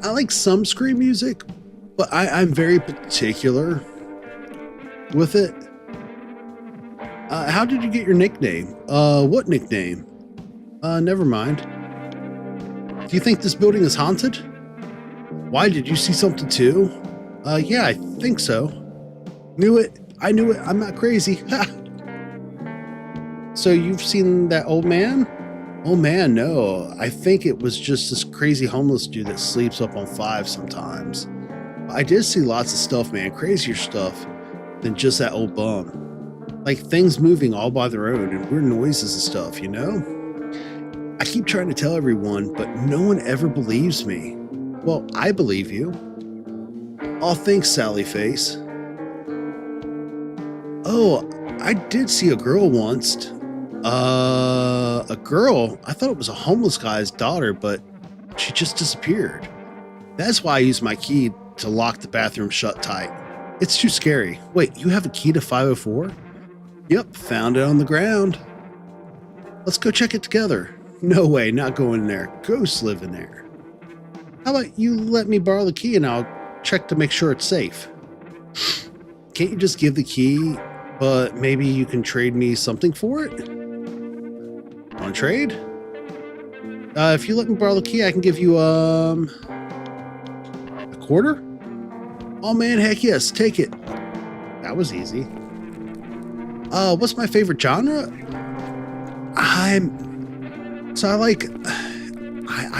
I like some Scream music, but I'm very particular with it. How did you get your nickname? What nickname? Never mind. Do you think this building is haunted? Why, did you see something too? Yeah, I think so. Knew it. I knew it. I'm not crazy. So you've seen that old man? Oh man, no. I think it was just this crazy homeless dude that sleeps up on 5 sometimes. I did see lots of stuff, man. Crazier stuff. than just that old bum. Like things moving all by their own and weird noises and stuff, you know? I keep trying to tell everyone, but no one ever believes me. Well, I believe you. Oh, thanks, Sally Face. Oh, I did see a girl once. A girl? I thought it was a homeless guy's daughter, but she just disappeared. That's why I used my key to lock the bathroom shut tight. It's too scary. Wait, you have a key to 504? Yep, found it on the ground. Let's go check it together. No way, not going in there. Ghosts live in there. How about you let me borrow the key and I'll check to make sure it's safe? Can't you just give the key, but maybe you can trade me something for it? Want to trade? If you let me borrow the key, I can give you, a quarter? Oh man, heck yes, take it. That was easy. What's my favorite genre? I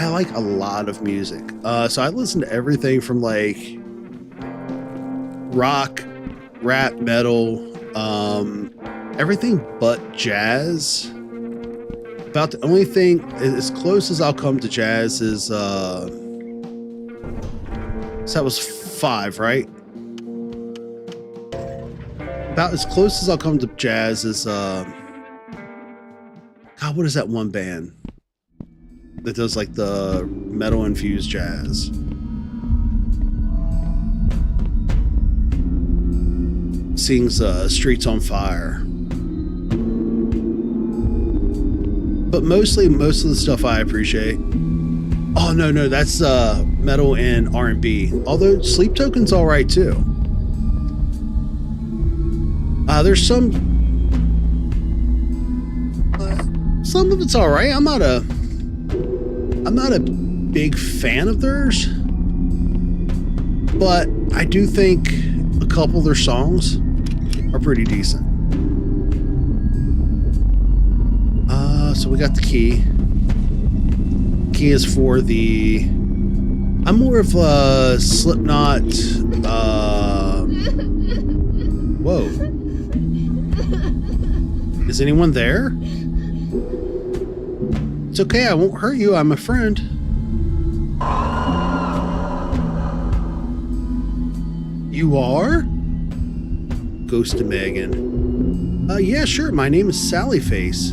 like a lot of music. So I listen to everything from like rock, rap, metal, everything but jazz. About the only thing as close as I'll come to jazz is so that was 5, right? About as close as I'll come to jazz is God, what is that one band that does like the metal infused jazz? Sings Streets on Fire. But most of the stuff I appreciate. Oh no, that's metal and R&B. Although Sleep Token's all right too. There's some of it's all right. I'm not a big fan of theirs, but I do think a couple of their songs are pretty decent. So we got the key. Key is for the... I'm more of a Slipknot... Whoa. Is anyone there? It's okay, I won't hurt you. I'm a friend. You are? Ghosted Megan. Yeah, sure. My name is Sally Face.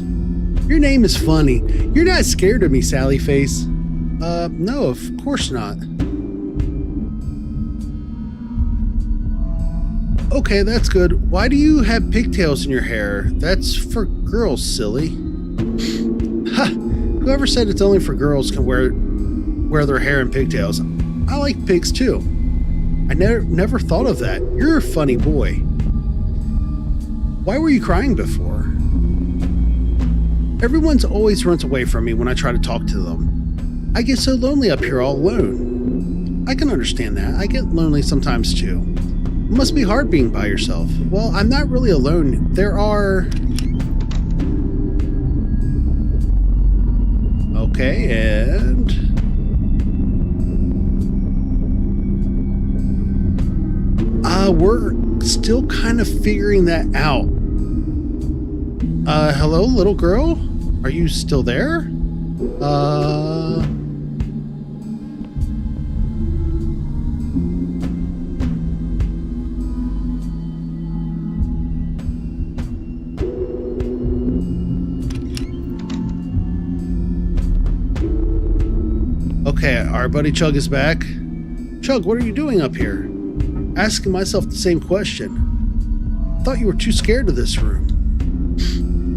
Your name is funny. You're not scared of me, Sally Face. No, of course not. Okay, that's good. Why do you have pigtails in your hair? That's for girls, silly. Ha! Whoever said it's only for girls can wear their hair in pigtails. I like pigs too. I never thought of that. You're a funny boy. Why were you crying before? Everyone's always runs away from me when I try to talk to them. I get so lonely up here all alone. I can understand that. I get lonely sometimes too. It must be hard being by yourself. Well, I'm not really alone. There are... Okay, and... we're still kind of figuring that out. Hello, little girl? Are you still there? Okay, our buddy Chug is back. Chug, what are you doing up here? Asking myself the same question. Thought you were too scared of this room.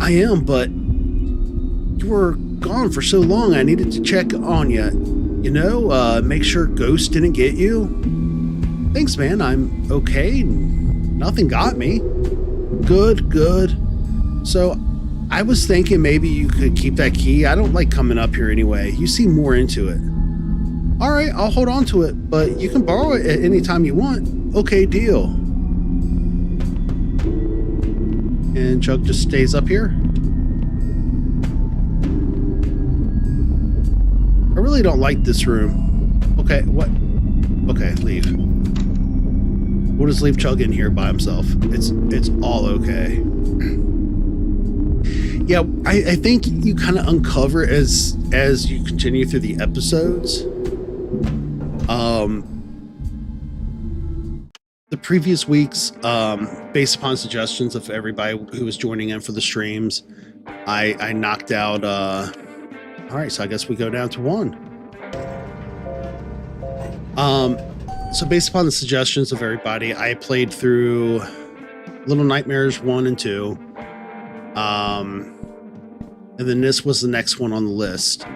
I am, but you were gone for so long I needed to check on you. You know, make sure ghosts didn't get you. Thanks, man. I'm okay. Nothing got me. Good. So, I was thinking maybe you could keep that key. I don't like coming up here anyway. You seem more into it. Alright, I'll hold on to it, but you can borrow it at any time you want. Okay, deal. And Chuck just stays up here. I really don't like this room. Okay, what? Okay, leave. We'll just leave Chug in here by himself. It's all okay. Yeah, I think you kind of uncover as you continue through the episodes. The previous weeks, based upon suggestions of everybody who was joining in for the streams, I knocked out. All right, so I guess we go down to 1. So based upon the suggestions of everybody, I played through Little Nightmares 1 and 2. And then this was the next one on the list.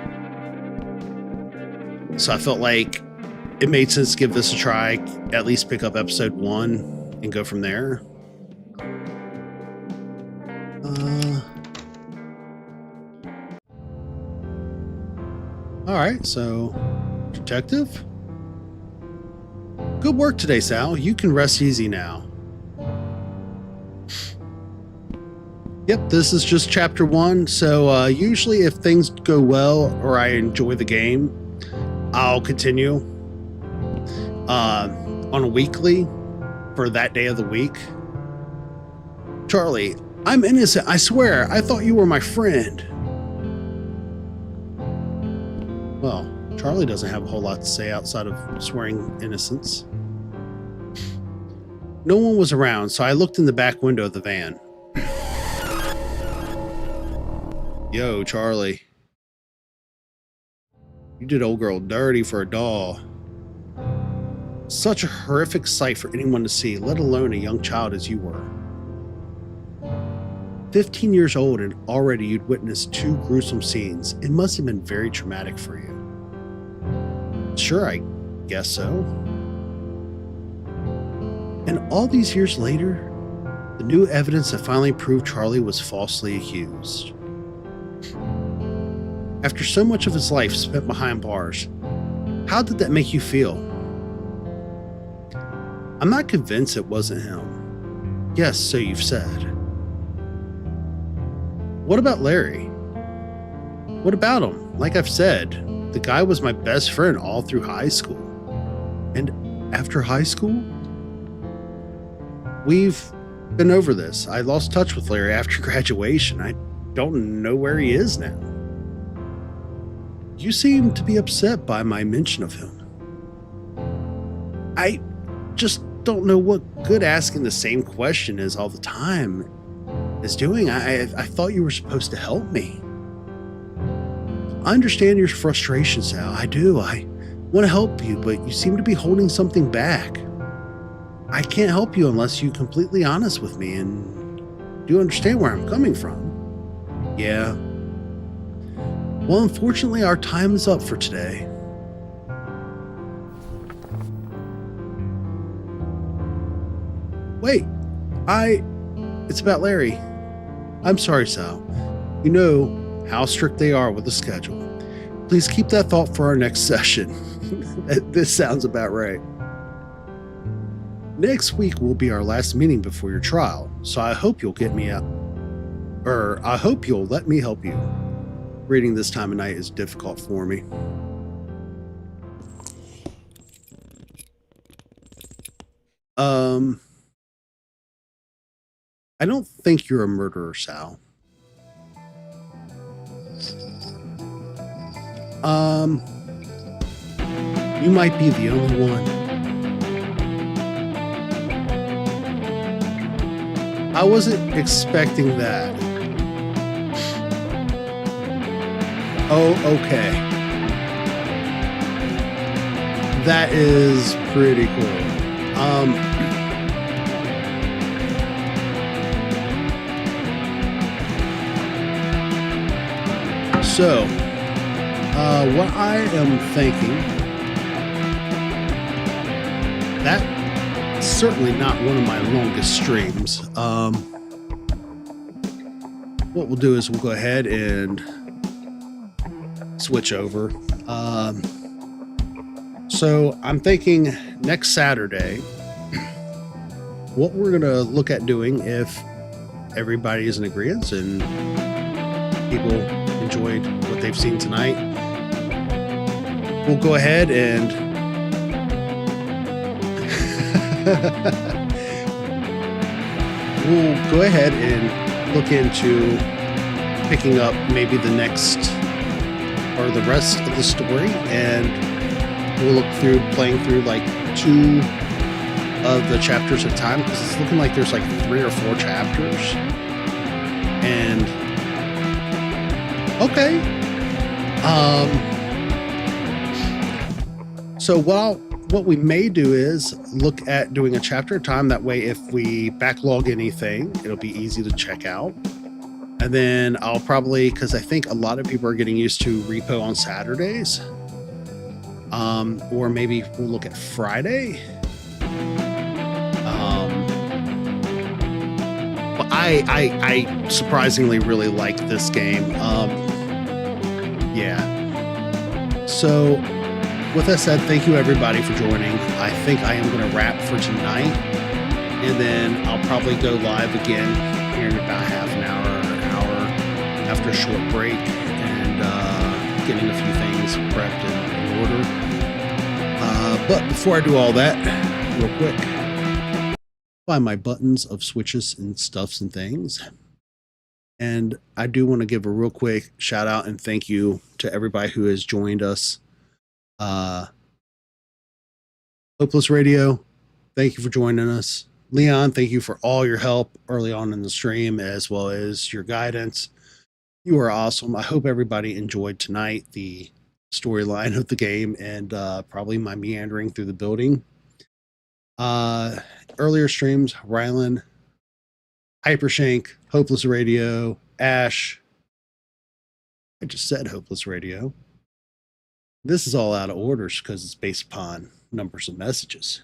So I felt like it made sense to give this a try, at least pick up episode 1 and go from there. All right, so detective. Good work today, Sal. You can rest easy now. Yep, this is just chapter 1. So usually if things go well or I enjoy the game, I'll continue on a weekly for that day of the week. Charlie, I'm innocent. I swear. I thought you were my friend. Well, Charlie doesn't have a whole lot to say outside of swearing innocence. No one was around, so I looked in the back window of the van. Yo, Charlie. You did old girl dirty for a doll. Such a horrific sight for anyone to see, let alone a young child as you were. 15 years old and already you'd witnessed 2 gruesome scenes. It must have been very traumatic for you. Sure, I guess so. And all these years later, the new evidence that finally proved Charlie was falsely accused. After so much of his life spent behind bars, how did that make you feel? I'm not convinced it wasn't him. Yes, so you've said. What about Larry? What about him? Like I've said, the guy was my best friend all through high school. And after high school? We've been over this. I lost touch with Larry after graduation. I don't know where he is now. You seem to be upset by my mention of him. I just don't know what good asking the same question is all the time is doing. I thought you were supposed to help me. I understand your frustration, Sal. I do. I want to help you, but you seem to be holding something back. I can't help you unless you're completely honest with me, and do you understand where I'm coming from? Yeah. Well, unfortunately, our time is up for today. Wait, it's about Larry. I'm sorry, Sal. You know how strict they are with the schedule. Please keep that thought for our next session. This sounds about right. Next week will be our last meeting before your trial, so I hope you'll get me out. I hope you'll let me help you. Reading this time of night is difficult for me. I don't think you're a murderer, Sal. You might be the only one. I wasn't expecting that. Oh, okay. That is pretty cool. So, what I am thinking, that's certainly not one of my longest streams. What we'll do is we'll go ahead and switch over. So I'm thinking next Saturday, what we're going to look at doing, if everybody is in agreement and people enjoyed what they've seen tonight, we'll go ahead and We'll go ahead and look into picking up maybe the next or the rest of the story, and we'll look through playing through like 2 of the chapters at a time, because it's looking like there's like 3 or 4 chapters. And okay, so what we may do is look at doing a chapter at a time. That way, if we backlog anything, it'll be easy to check out. And then I'll probably, because I think a lot of people are getting used to repo on Saturdays, or maybe we'll look at Friday. But I surprisingly really like this game. Yeah. So with that said, thank you everybody for joining. I think I am going to wrap for tonight, and then I'll probably go live again here in about half an hour or an hour after a short break, and getting a few things prepped and in order. But before I do all that, real quick, find my buttons of switches and stuffs and things. And I do want to give a real quick shout out and thank you to everybody who has joined us. Hopeless Radio, thank you for joining us. Leon, thank you for all your help early on in the stream, as well as your guidance. You are awesome. I hope everybody enjoyed tonight, the storyline of the game, and probably my meandering through the building. Earlier streams, Rylan, Hypershank, Hopeless Radio, Ash. I just said Hopeless Radio. This is all out of orders because it's based upon numbers of messages.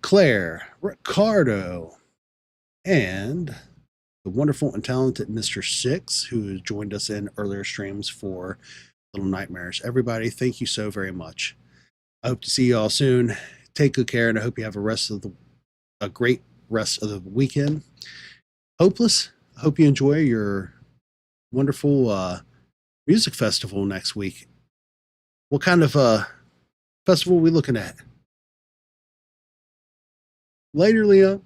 Claire, Ricardo, and the wonderful and talented Mr. Six, who joined us in earlier streams for Little Nightmares. Everybody, thank you so very much. I hope to see you all soon. Take good care, and I hope you have a great rest of the weekend. Hopeless, I hope you enjoy your wonderful music festival next week. What kind of festival are we looking at? Later, Leon.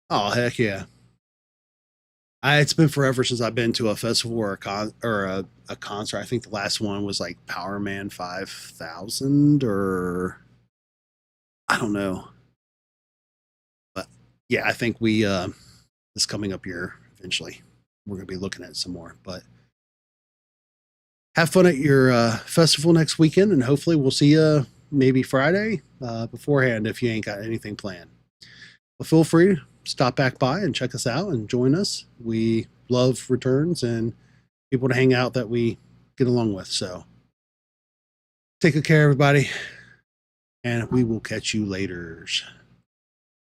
Oh, heck yeah. It's been forever since I've been to a festival or a concert. I think the last one was like Power Man 5000, or I don't know. But yeah, I think we this coming up year eventually we're going to be looking at some more. But have fun at your festival next weekend, and hopefully we'll see you maybe Friday beforehand if you ain't got anything planned. But feel free to stop back by and check us out and join us. We love returns and people to hang out that we get along with. So take good care, everybody, and we will catch you later.